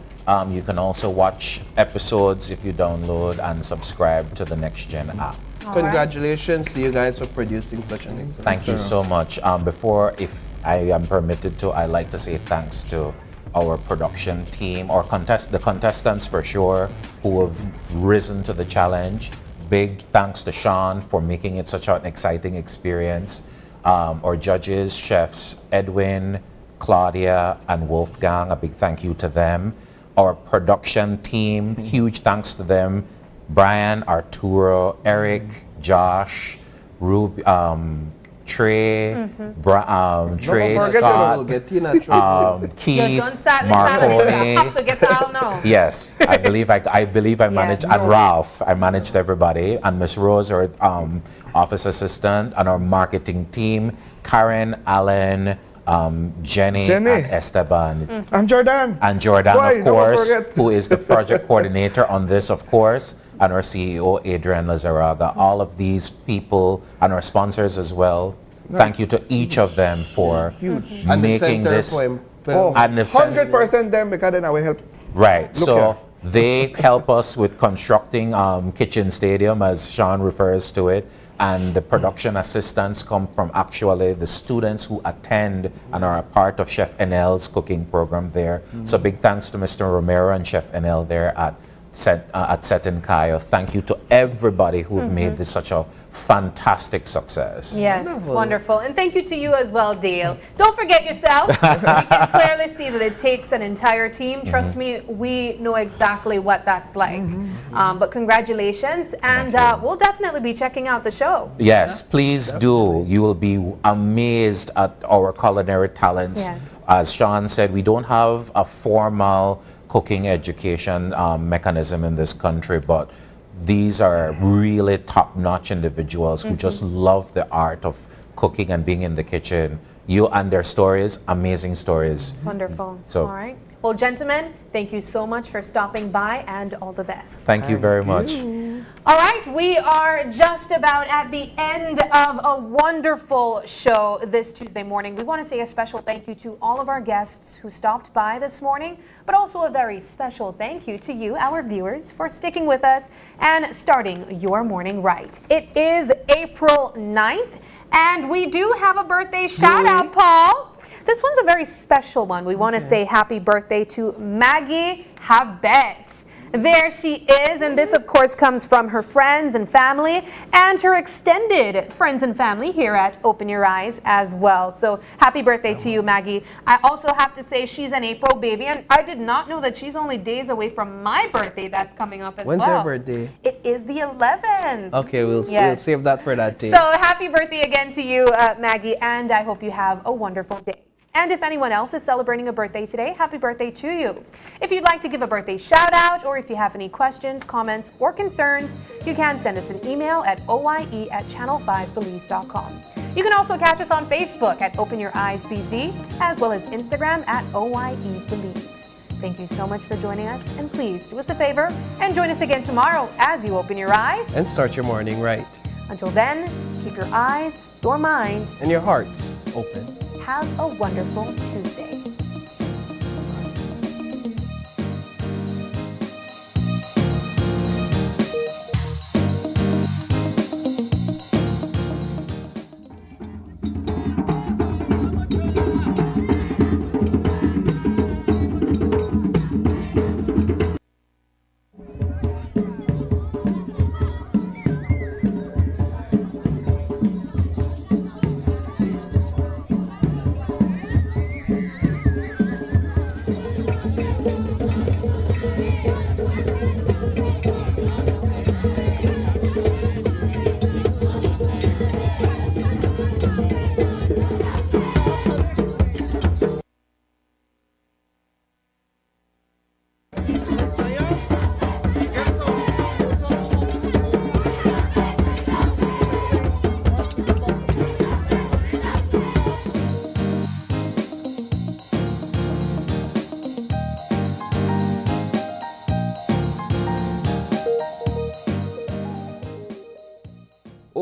you can also watch episodes if you download and subscribe to the Next Gen app. Congratulations to you guys for producing such an excellent Thank you so much. Before, if I am permitted to, I'd like to say thanks to our production team, or the contestants for sure, who have risen to the challenge. Big thanks to Sean for making it such an exciting experience. Our judges, chefs Edwin, Claudia, and Wolfgang, a big thank you to them. Our production team, huge thanks to them. Brian, Arturo, Eric, Josh, Trey, Trey, Scott, Keith, Marconi. Have to get the all now. Yes, I believe I managed, and Ralph, I managed everybody, and Miss Rose, our office assistant, and our marketing team, Karen, Alan, Jenny, and Esteban. And Jordan. And Jordan, Boy, of course, don't forget. who is the project coordinator on this, of course, and our CEO, Adrian Lazaraga. All of these people, and our sponsors as well. Thank you to each of them for making this. And 100% them, because then I will help. Right. So they help us with constructing Kitchen Stadium, as Sean refers to it. And the production assistants come from actually the students who attend and are a part of Chef NL's cooking program there. So big thanks to Mr. Romero and Chef NL there at Set in Cayo. Thank you to everybody who've made this such a fantastic success. Yes, wonderful. And thank you to you as well, Dale. Don't forget yourself. We can clearly see that it takes an entire team. Trust me, we know exactly what that's like. But congratulations, and we'll definitely be checking out the show. Yes, please do. You will be amazed at our culinary talents. Yes. As Sean said, we don't have a formal cooking education mechanism in this country, but these are really top-notch individuals who just love the art of cooking and being in the kitchen. You and their stories, amazing stories. Wonderful. So, all right. Well, gentlemen, thank you so much for stopping by, and all the best. Thank you very much. All right, we are just about at the end of a wonderful show this Tuesday morning. We want to say a special thank you to all of our guests who stopped by this morning, but also a very special thank you to you, our viewers, for sticking with us and starting your morning right. It is April 9th, and we do have a birthday shout out, Paul. This one's a very special one. We want to say happy birthday to Maggie Habet. There she is, and this of course comes from her friends and family and her extended friends and family here at Open Your Eyes as well. So happy birthday to you, Maggie. I also have to say she's an April baby, and I did not know that she's only days away from my birthday that's coming up as well. When's your birthday? It is the 11th. Okay, we'll save that for that day. So happy birthday again to you, Maggie, and I hope you have a wonderful day. And if anyone else is celebrating a birthday today, happy birthday to you. If you'd like to give a birthday shout out, or if you have any questions, comments, or concerns, you can send us an email at oye@channel5belize.com. You can also catch us on Facebook at Open Your Eyes BZ, as well as Instagram at OYEBelize. Thank you so much for joining us, and please do us a favor and join us again tomorrow as you open your eyes and start your morning right. Until then, keep your eyes, your mind, and your hearts open. Have a wonderful Tuesday.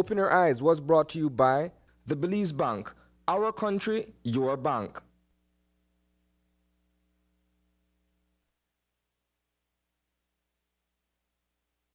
Open Your Eyes was brought to you by the Belize Bank. Our country, your bank.